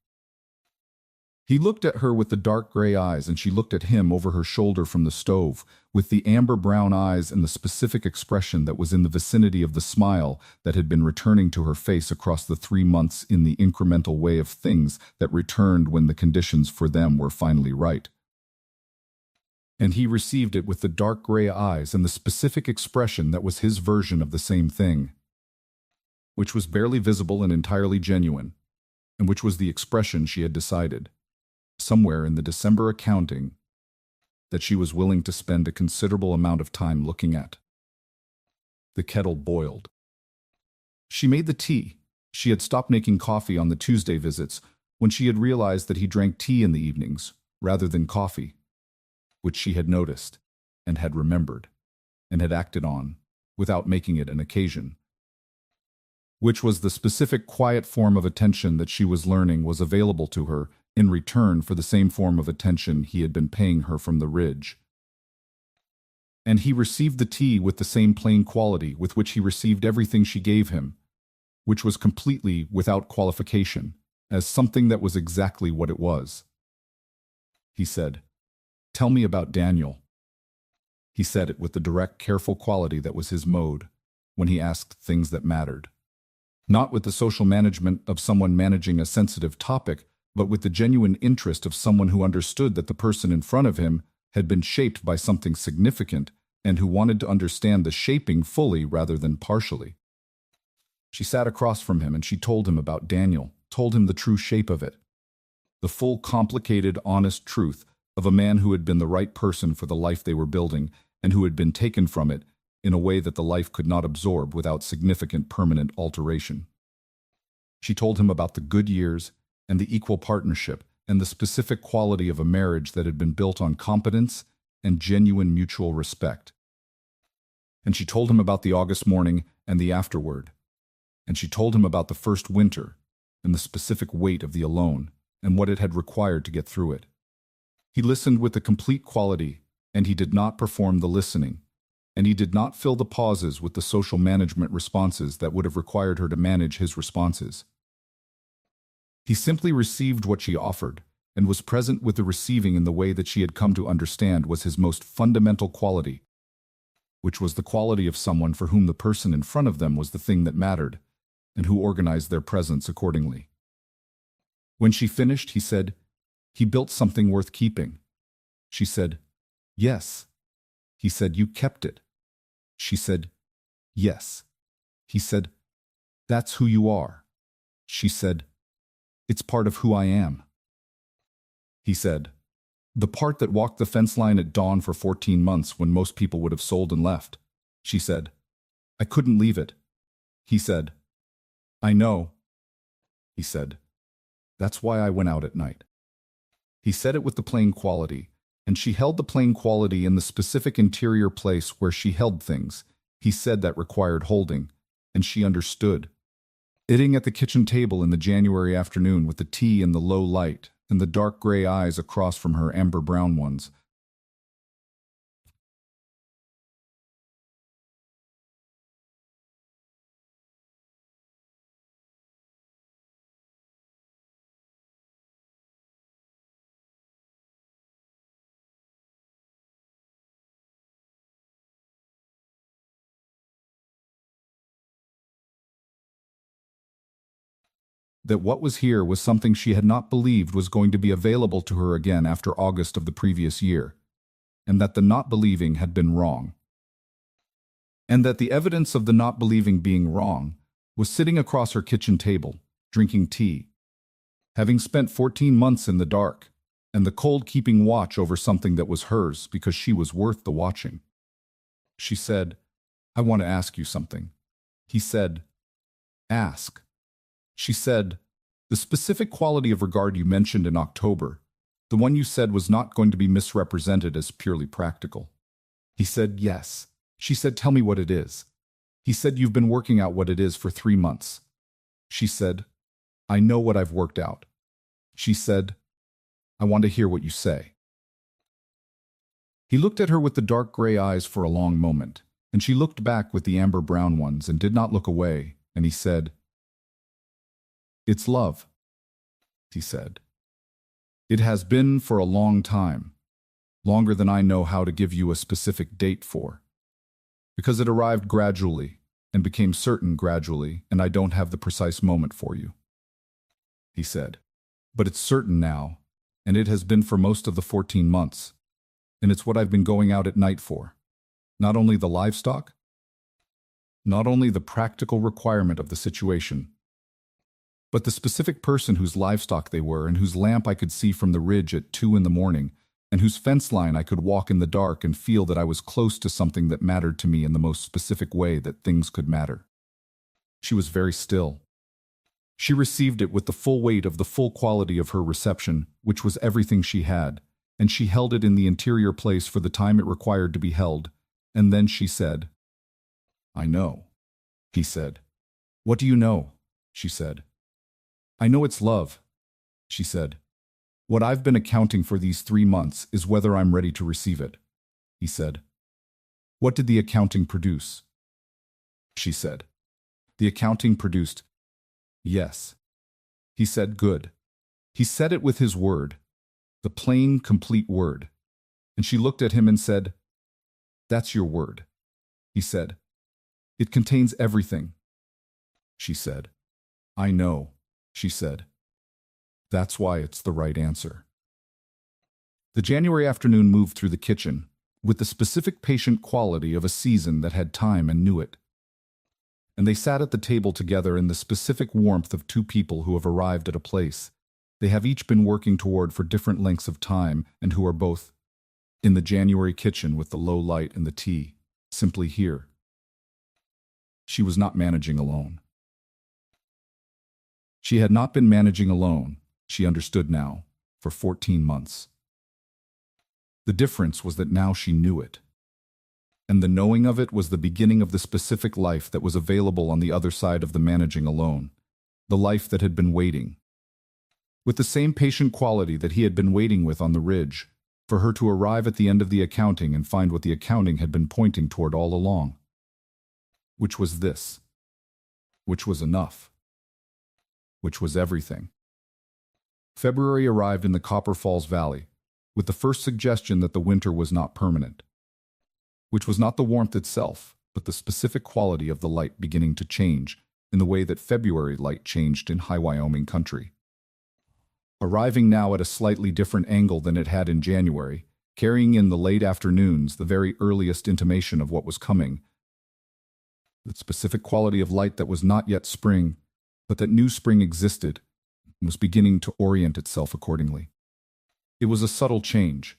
He looked at her with the dark gray eyes, and she looked at him over her shoulder from the stove, with the amber-brown eyes and the specific expression that was in the vicinity of the smile that had been returning to her face across the 3 months in the incremental way of things that returned when the conditions for them were finally right. And he received it with the dark gray eyes and the specific expression that was his version of the same thing, which was barely visible and entirely genuine, and which was the expression she had decided, somewhere in the December accounting, that she was willing to spend a considerable amount of time looking at. The kettle boiled. She made the tea. She had stopped making coffee on the Tuesday visits when she had realized that he drank tea in the evenings, rather than coffee, which she had noticed, and had remembered, and had acted on, without making it an occasion, which was the specific quiet form of attention that she was learning was available to her in return for the same form of attention he had been paying her from the ridge. And he received the tea with the same plain quality with which he received everything she gave him, which was completely without qualification, as something that was exactly what it was. He said, "Tell me about Daniel." He said it with the direct, careful quality that was his mode when he asked things that mattered. Not with the social management of someone managing a sensitive topic, but with the genuine interest of someone who understood that the person in front of him had been shaped by something significant and who wanted to understand the shaping fully rather than partially. She sat across from him and she told him about Daniel, told him the true shape of it. The full, complicated, honest truth of a man who had been the right person for the life they were building and who had been taken from it in a way that the life could not absorb without significant permanent alteration. She told him about the good years and the equal partnership and the specific quality of a marriage that had been built on competence and genuine mutual respect. And she told him about the August morning and the afterward. And she told him about the first winter and the specific weight of the alone and what it had required to get through it. He listened with the complete quality, and he did not perform the listening, and he did not fill the pauses with the social management responses that would have required her to manage his responses. He simply received what she offered and was present with the receiving in the way that she had come to understand was his most fundamental quality, which was the quality of someone for whom the person in front of them was the thing that mattered, and who organized their presence accordingly. When she finished, he said, "He built something worth keeping." She said, "Yes." He said, "You kept it." She said, "Yes." He said, "That's who you are." She said, "It's part of who I am." He said, "The part that walked the fence line at dawn for 14 months when most people would have sold and left." She said, "I couldn't leave it." He said, "I know." He said, "That's why I went out at night." He said it with the plain quality, and she held the plain quality in the specific interior place where she held things. He said that required holding, and she understood. Sitting at the kitchen table in the January afternoon with the tea in the low light and the dark gray eyes across from her amber brown ones, that what was here was something she had not believed was going to be available to her again after August of the previous year, and that the not believing had been wrong. And that the evidence of the not believing being wrong was sitting across her kitchen table, drinking tea, having spent 14 months in the dark, and the cold keeping watch over something that was hers because she was worth the watching. She said, "I want to ask you something." He said, "Ask." She said, "The specific quality of regard you mentioned in October, the one you said was not going to be misrepresented as purely practical." He said, "Yes." She said, "Tell me what it is." He said, "You've been working out what it is for 3 months." She said, "I know what I've worked out." She said, "I want to hear what you say." He looked at her with the dark gray eyes for a long moment, and she looked back with the amber brown ones and did not look away, and he said, "It's love," he said. "It has been for a long time, longer than I know how to give you a specific date for, because it arrived gradually and became certain gradually, and I don't have the precise moment for you," he said. "But it's certain now, and it has been for most of the 14 months, and it's what I've been going out at night for. Not only the livestock, not only the practical requirement of the situation, but the specific person whose livestock they were and whose lamp I could see from the ridge at 2 in the morning, and whose fence line I could walk in the dark and feel that I was close to something that mattered to me in the most specific way that things could matter." She was very still. She received it with the full weight of the full quality of her reception, which was everything she had, and she held it in the interior place for the time it required to be held, and then she said, "I know," he said. "What do you know?" she said. "I know it's love," she said. "What I've been accounting for these 3 months is whether I'm ready to receive it," he said. "What did the accounting produce?" she said. "The accounting produced, yes." He said, "Good." He said it with his word. The plain, complete word. And she looked at him and said, "That's your word," he said. "It contains everything," she said. "I know," she said. "That's why it's the right answer." The January afternoon moved through the kitchen, with the specific patient quality of a season that had time and knew it. And they sat at the table together in the specific warmth of two people who have arrived at a place they have each been working toward for different lengths of time and who are both in the January kitchen with the low light and the tea, simply here. She was not managing alone. She had not been managing alone, she understood now, for 14 months. The difference was that now she knew it. And the knowing of it was the beginning of the specific life that was available on the other side of the managing alone, the life that had been waiting. With the same patient quality that he had been waiting with on the ridge, for her to arrive at the end of the accounting and find what the accounting had been pointing toward all along. Which was this. Which was enough. Which was everything. February arrived in the Copper Falls Valley, with the first suggestion that the winter was not permanent. Which was not the warmth itself, but the specific quality of the light beginning to change in the way that February light changed in high Wyoming country. Arriving now at a slightly different angle than it had in January, carrying in the late afternoons the very earliest intimation of what was coming. The specific quality of light that was not yet spring, but that new spring existed and was beginning to orient itself accordingly. It was a subtle change,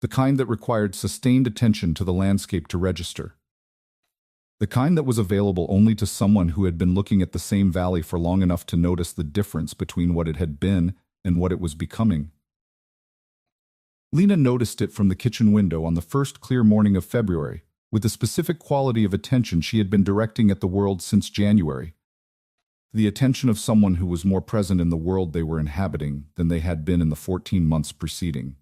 the kind that required sustained attention to the landscape to register. The kind that was available only to someone who had been looking at the same valley for long enough to notice the difference between what it had been and what it was becoming. Lena noticed it from the kitchen window on the first clear morning of February, with the specific quality of attention she had been directing at the world since January. The attention of someone who was more present in the world they were inhabiting than they had been in the 14 months preceding.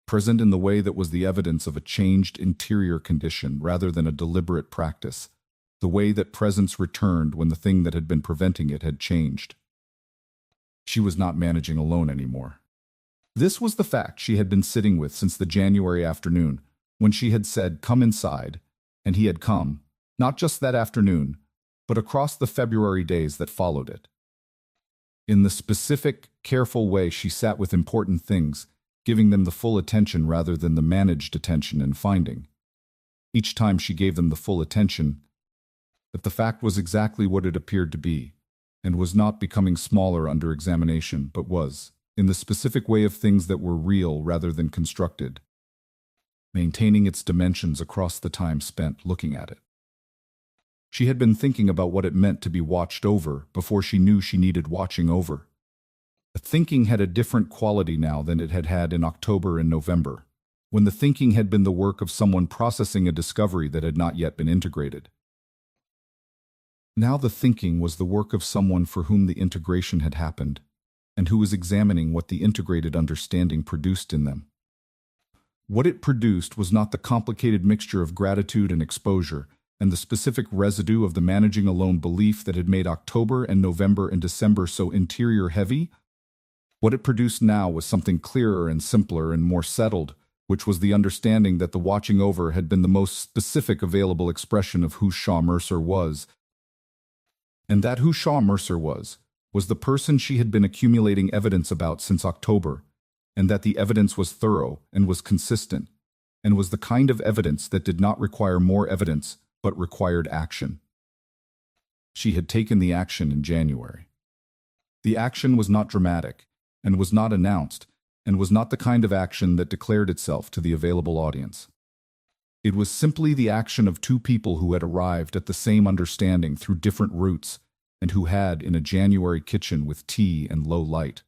Present in the way that was the evidence of a changed interior condition rather than a deliberate practice, the way that presence returned when the thing that had been preventing it had changed. She was not managing alone anymore. This was the fact she had been sitting with since the January afternoon, when she had said, "Come inside," and he had come, not just that afternoon, but across the February days that followed it. In the specific, careful way she sat with important things, giving them the full attention rather than the managed attention and finding. Each time she gave them the full attention, that the fact was exactly what it appeared to be, and was not becoming smaller under examination, but was, in the specific way of things that were real rather than constructed, maintaining its dimensions across the time spent looking at it. She had been thinking about what it meant to be watched over before she knew she needed watching over. The thinking had a different quality now than it had had in October and November, when the thinking had been the work of someone processing a discovery that had not yet been integrated. Now the thinking was the work of someone for whom the integration had happened, and who was examining what the integrated understanding produced in them. What it produced was not the complicated mixture of gratitude and exposure, and the specific residue of the managing alone belief that had made October and November and December so interior heavy. What it produced now was something clearer and simpler and more settled, which was the understanding that the watching over had been the most specific available expression of who Shaw Mercer was, and that who Shaw Mercer was the person she had been accumulating evidence about since October, and that the evidence was thorough and was consistent, and was the kind of evidence that did not require more evidence, but required action. She had taken the action in January. The action was not dramatic, and was not announced, and was not the kind of action that declared itself to the available audience. It was simply the action of two people who had arrived at the same understanding through different routes, and who had, in a January kitchen with tea and low light,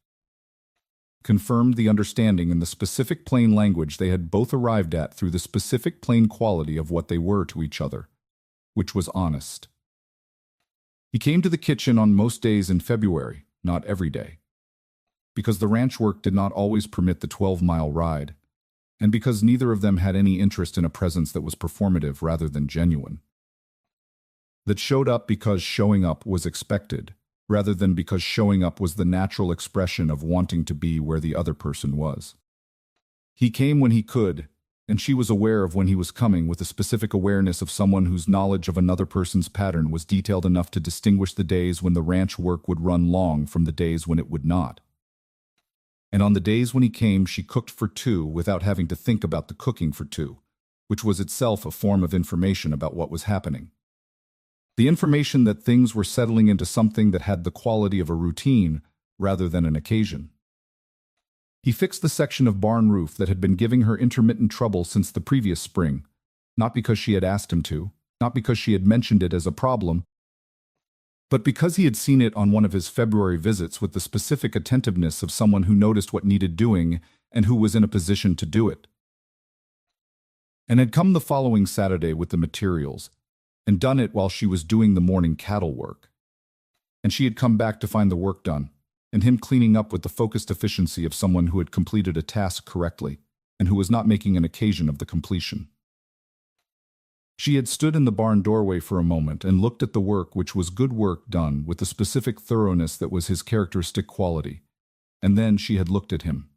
confirmed the understanding in the specific plain language they had both arrived at through the specific plain quality of what they were to each other, which was honest. He came to the kitchen on most days in February, not every day, because the ranch work did not always permit the 12-mile ride, and because neither of them had any interest in a presence that was performative rather than genuine. That showed up because showing up was expected, rather than because showing up was the natural expression of wanting to be where the other person was. He came when he could, and she was aware of when he was coming with a specific awareness of someone whose knowledge of another person's pattern was detailed enough to distinguish the days when the ranch work would run long from the days when it would not. And on the days when he came, she cooked for two without having to think about the cooking for two, which was itself a form of information about what was happening. The information that things were settling into something that had the quality of a routine rather than an occasion. He fixed the section of barn roof that had been giving her intermittent trouble since the previous spring, not because she had asked him to, not because she had mentioned it as a problem, but because he had seen it on one of his February visits with the specific attentiveness of someone who noticed what needed doing and who was in a position to do it. And had come the following Saturday with the materials, and done it while she was doing the morning cattle work. And she had come back to find the work done, and him cleaning up with the focused efficiency of someone who had completed a task correctly, and who was not making an occasion of the completion. She had stood in the barn doorway for a moment and looked at the work, which was good work done with the specific thoroughness that was his characteristic quality, and then she had looked at him.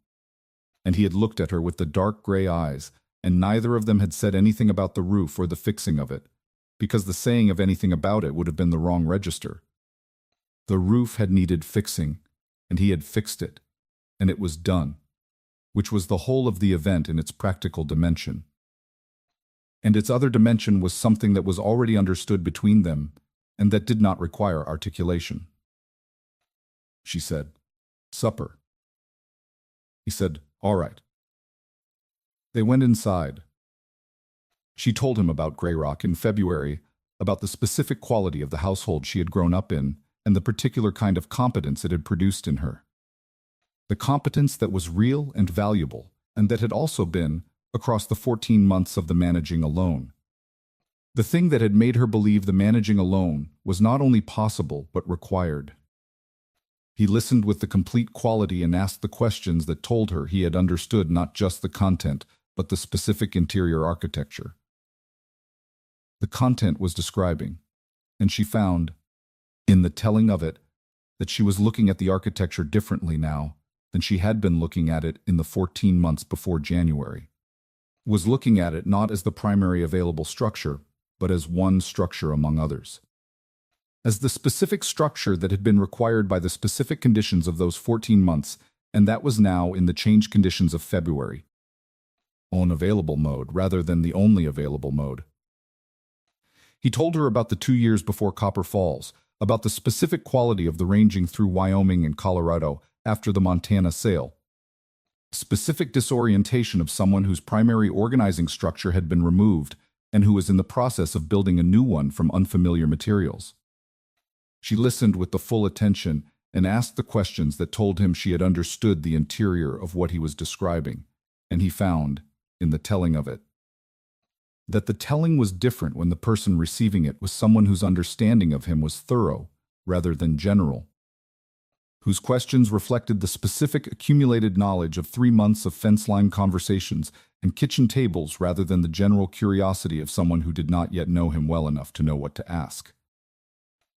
And he had looked at her with the dark gray eyes, and neither of them had said anything about the roof or the fixing of it, because the saying of anything about it would have been the wrong register. The roof had needed fixing, and he had fixed it, and it was done, which was the whole of the event in its practical dimension. And its other dimension was something that was already understood between them, and that did not require articulation. She said, "Supper." He said, "All right." They went inside. She told him about Grey Rock in February, about the specific quality of the household she had grown up in, and the particular kind of competence it had produced in her. The competence that was real and valuable, and that had also been, across the 14 months of the managing alone. The thing that had made her believe the managing alone was not only possible but required. He listened with the complete quality and asked the questions that told her he had understood not just the content, but the specific interior architecture. The content was describing, and she found, in the telling of it, that she was looking at the architecture differently now than she had been looking at it in the 14 months before January. Was looking at it not as the primary available structure, but as one structure among others. As the specific structure that had been required by the specific conditions of those 14 months, and that was now in the changed conditions of February. On available mode rather than the only available mode. He told her about the 2 years before Copper Falls, about the specific quality of the ranging through Wyoming and Colorado after the Montana sale. Specific disorientation of someone whose primary organizing structure had been removed and who was in the process of building a new one from unfamiliar materials. She listened with the full attention and asked the questions that told him she had understood the interior of what he was describing, and he found, in the telling of it, that the telling was different when the person receiving it was someone whose understanding of him was thorough rather than general, whose questions reflected the specific accumulated knowledge of 3 months of fence-line conversations and kitchen tables rather than the general curiosity of someone who did not yet know him well enough to know what to ask.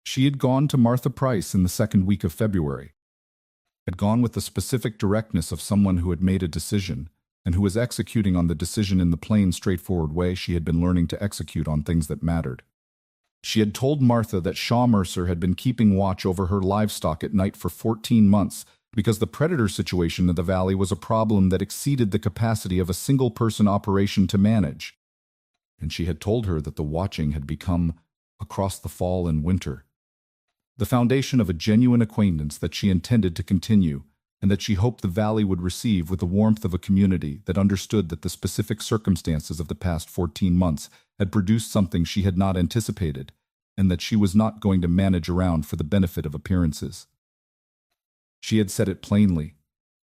She had gone to Martha Price in the second week of February, had gone with the specific directness of someone who had made a decision and who was executing on the decision in the plain, straightforward way she had been learning to execute on things that mattered. She had told Martha that Shaw Mercer had been keeping watch over her livestock at night for 14 months because the predator situation in the valley was a problem that exceeded the capacity of a single-person operation to manage. And she had told her that the watching had become, across the fall and winter, the foundation of a genuine acquaintance that she intended to continue, and that she hoped the valley would receive with the warmth of a community that understood that the specific circumstances of the past 14 months had produced something she had not anticipated, and that she was not going to manage around for the benefit of appearances. She had said it plainly,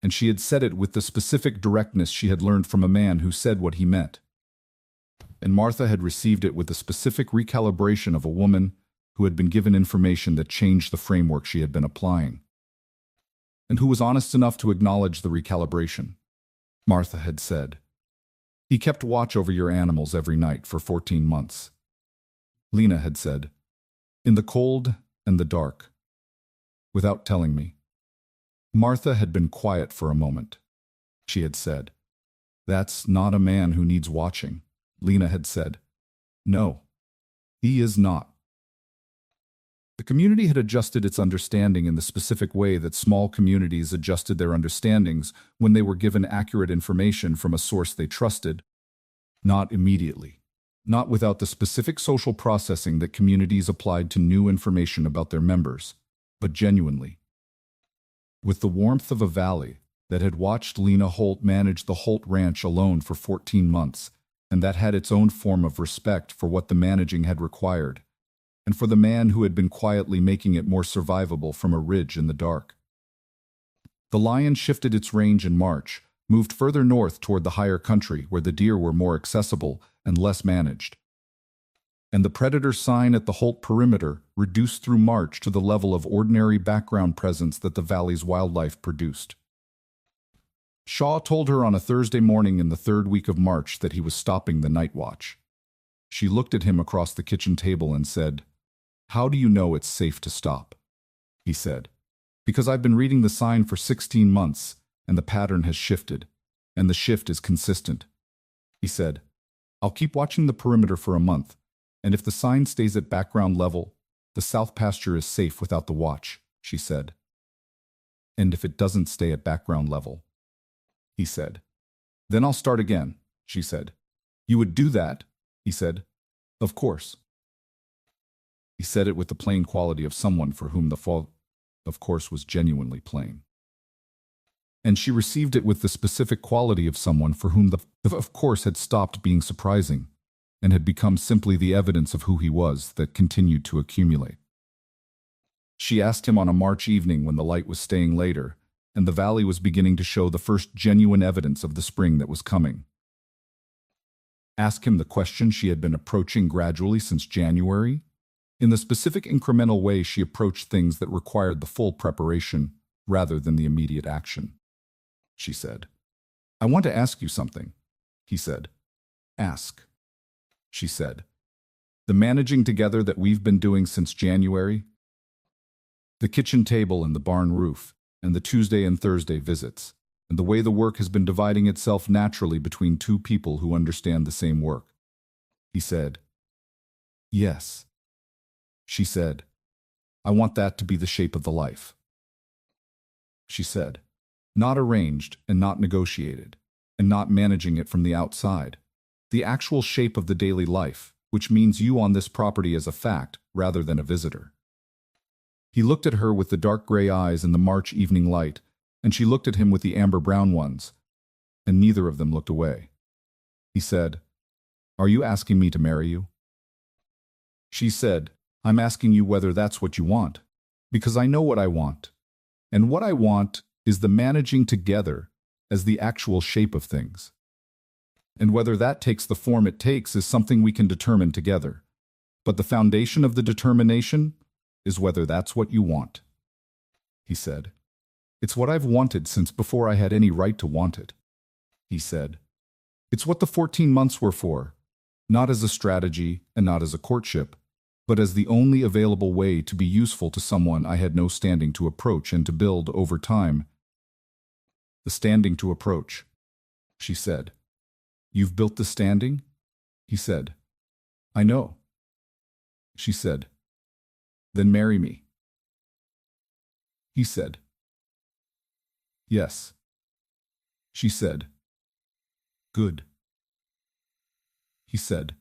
and she had said it with the specific directness she had learned from a man who said what he meant. And Martha had received it with the specific recalibration of a woman who had been given information that changed the framework she had been applying, and who was honest enough to acknowledge the recalibration. Martha had said, "He kept watch over your animals every night for 14 months. Lena had said, "In the cold and the dark." without telling me. Martha had been quiet for a moment. She had said, "That's not a man who needs watching." Lena had said, "No, he is not." The community had adjusted its understanding in the specific way that small communities adjusted their understandings when they were given accurate information from a source they trusted. Not immediately. Not without the specific social processing that communities applied to new information about their members, but genuinely. With the warmth of a valley that had watched Lena Holt manage the Holt Ranch alone for 14 months, and that had its own form of respect for what the managing had required, and for the man who had been quietly making it more survivable from a ridge in the dark. The lion shifted its range in March, moved further north toward the higher country where the deer were more accessible and less managed. And the predator sign at the Holt perimeter reduced through March to the level of ordinary background presence that the valley's wildlife produced. Shaw told her on a Thursday morning in the third week of March that he was stopping the night watch. She looked at him across the kitchen table and said, "How do you know it's safe to stop?" He said, "Because I've been reading the sign for 16 months, and the pattern has shifted, and the shift is consistent." He said, "I'll keep watching the perimeter for a month, and if the sign stays at background level, the south pasture is safe without the watch," she said. "And if it doesn't stay at background level?" He said. "Then I'll start again," she said. "You would do that?" He said. "Of course." He said it with the plain quality of someone for whom the fall, of course, was genuinely plain. And she received it with the specific quality of someone for whom the of course had stopped being surprising and had become simply the evidence of who he was that continued to accumulate. She asked him on a March evening when the light was staying later and the valley was beginning to show the first genuine evidence of the spring that was coming. Ask him the question she had been approaching gradually since January, in the specific incremental way she approached things that required the full preparation rather than the immediate action. She said, "I want to ask you something." He said, "Ask." She said, "The managing together that we've been doing since January, the kitchen table and the barn roof, and the Tuesday and Thursday visits, and the way the work has been dividing itself naturally between two people who understand the same work." He said, "Yes." She said, "I want that to be the shape of the life." She said, "Not arranged and not negotiated, and not managing it from the outside. The actual shape of the daily life, which means you on this property as a fact rather than a visitor." He looked at her with the dark gray eyes in the March evening light, and she looked at him with the amber brown ones, and neither of them looked away. He said, "Are you asking me to marry you?" She said, "I'm asking you whether that's what you want, because I know what I want. And what I want is the managing together as the actual shape of things. And whether that takes the form it takes is something we can determine together. But the foundation of the determination is whether that's what you want." He said, "It's what I've wanted since before I had any right to want it." He said, "It's what the 14 months were for, not as a strategy and not as a courtship, but as the only available way to be useful to someone I had no standing to approach and to build over time." "The standing to approach," she said. "You've built the standing?" He said, "I know." She said, "Then marry me." He said, "Yes." She said, "Good." He said,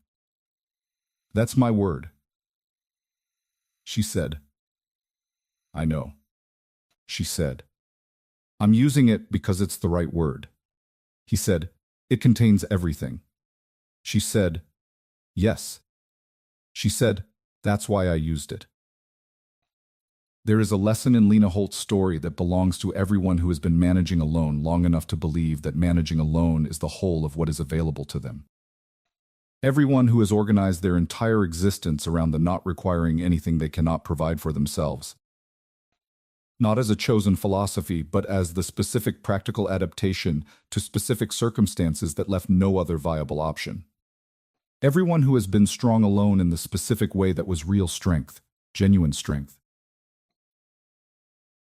"That's my word." She said, "I know." She said, "I'm using it because it's the right word." He said, "It contains everything." She said, "Yes." She said, "That's why I used it." There is a lesson in Lena Holt's story that belongs to everyone who has been managing alone long enough to believe that managing alone is the whole of what is available to them. Everyone who has organized their entire existence around the not requiring anything they cannot provide for themselves. Not as a chosen philosophy, but as the specific practical adaptation to specific circumstances that left no other viable option. Everyone who has been strong alone in the specific way that was real strength, genuine strength.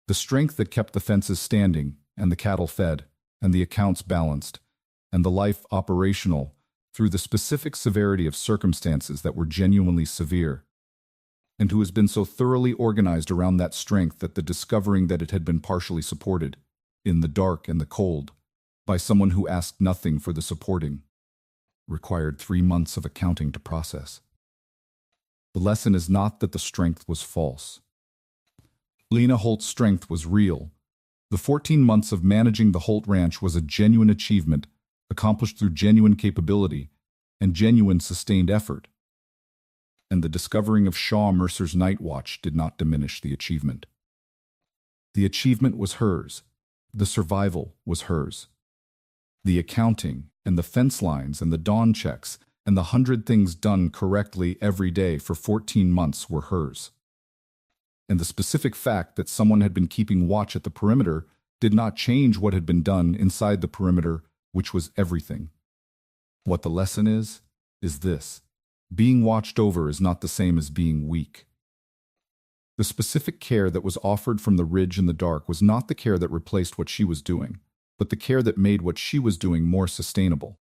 The strength that kept the fences standing, and the cattle fed, and the accounts balanced, and the life operational through the specific severity of circumstances that were genuinely severe, and who has been so thoroughly organized around that strength that the discovering that it had been partially supported, in the dark and the cold, by someone who asked nothing for the supporting, required 3 months of accounting to process. The lesson is not that the strength was false. Lena Holt's strength was real. The 14 months of managing the Holt Ranch was a genuine achievement, accomplished through genuine capability and genuine sustained effort. And the discovering of Shaw Mercer's night watch did not diminish the achievement. The achievement was hers. The survival was hers. The accounting and the fence lines and the dawn checks and the 100 things done correctly every day for 14 months were hers. And the specific fact that someone had been keeping watch at the perimeter did not change what had been done inside the perimeter, which was everything. What the lesson is this. Being watched over is not the same as being weak. The specific care that was offered from the ridge in the dark was not the care that replaced what she was doing, but the care that made what she was doing more sustainable.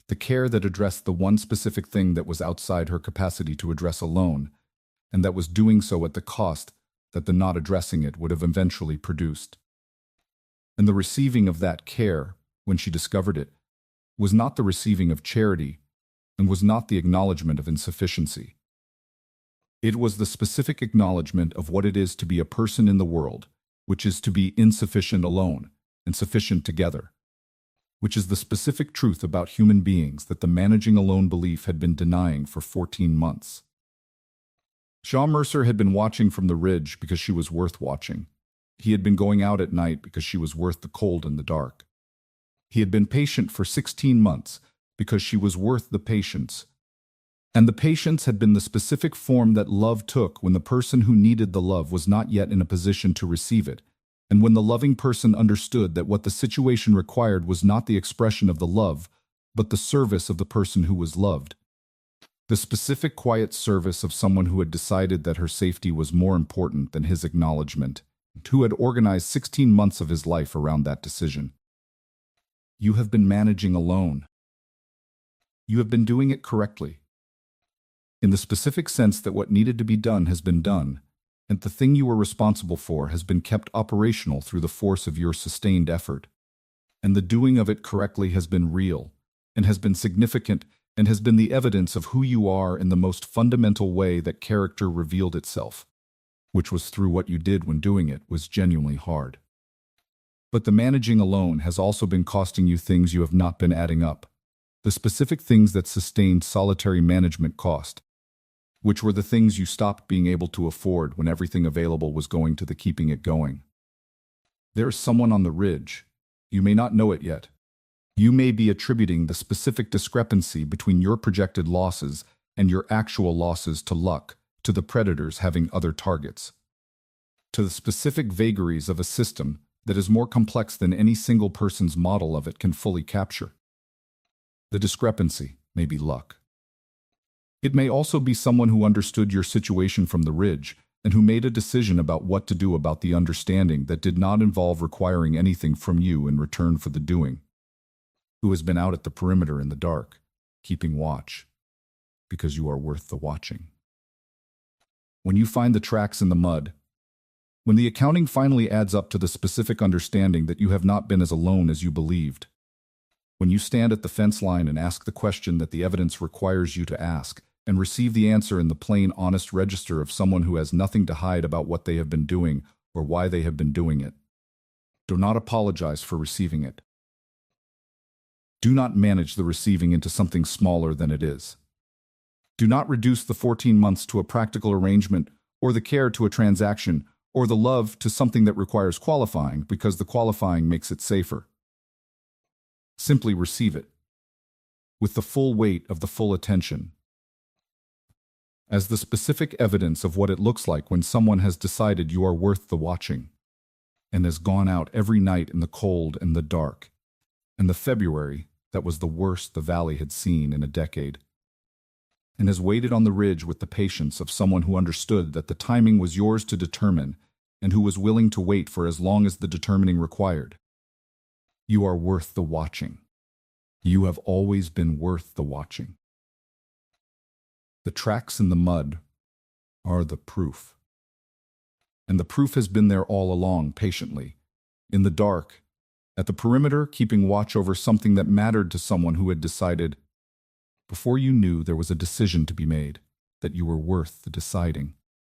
The care that addressed the one specific thing that was outside her capacity to address alone, and that was doing so at the cost that the not addressing it would have eventually produced. And the receiving of that care, when she discovered it, was not the receiving of charity, and was not the acknowledgement of insufficiency. It was the specific acknowledgement of what it is to be a person in the world, which is to be insufficient alone and sufficient together, which is the specific truth about human beings that the managing alone belief had been denying for 14 months. Shaw Mercer had been watching from the ridge because she was worth watching. He had been going out at night because she was worth the cold and the dark. He had been patient for 16 months because she was worth the patience. And the patience had been the specific form that love took when the person who needed the love was not yet in a position to receive it, and when the loving person understood that what the situation required was not the expression of the love, but the service of the person who was loved. The specific quiet service of someone who had decided that her safety was more important than his acknowledgement, and who had organized 16 months of his life around that decision. You have been managing alone. You have been doing it correctly. In the specific sense that what needed to be done has been done, and the thing you were responsible for has been kept operational through the force of your sustained effort. And the doing of it correctly has been real, and has been significant, and has been the evidence of who you are in the most fundamental way that character revealed itself, which was through what you did when doing it was genuinely hard. But the managing alone has also been costing you things you have not been adding up, the specific things that sustained solitary management cost, which were the things you stopped being able to afford when everything available was going to the keeping it going. There is someone on the ridge. You may not know it yet. You may be attributing the specific discrepancy between your projected losses and your actual losses to luck, to the predators having other targets, to the specific vagaries of a system that is more complex than any single person's model of it can fully capture. The discrepancy may be luck. It may also be someone who understood your situation from the ridge and who made a decision about what to do about the understanding that did not involve requiring anything from you in return for the doing, who has been out at the perimeter in the dark, keeping watch, because you are worth the watching. When you find the tracks in the mud, when the accounting finally adds up to the specific understanding that you have not been as alone as you believed, when you stand at the fence line and ask the question that the evidence requires you to ask, and receive the answer in the plain, honest register of someone who has nothing to hide about what they have been doing or why they have been doing it, do not apologize for receiving it. Do not manage the receiving into something smaller than it is. Do not reduce the 14 months to a practical arrangement, or the care to a transaction, or the love to something that requires qualifying because the qualifying makes it safer. Simply receive it, with the full weight of the full attention, as the specific evidence of what it looks like when someone has decided you are worth the watching, and has gone out every night in the cold and the dark, and the February that was the worst the valley had seen in a decade, and has waited on the ridge with the patience of someone who understood that the timing was yours to determine, and who was willing to wait for as long as the determining required. You are worth the watching. You have always been worth the watching. The tracks in the mud are the proof. And the proof has been there all along, patiently, in the dark, at the perimeter, keeping watch over something that mattered to someone who had decided, before you knew there was a decision to be made, that you were worth the deciding.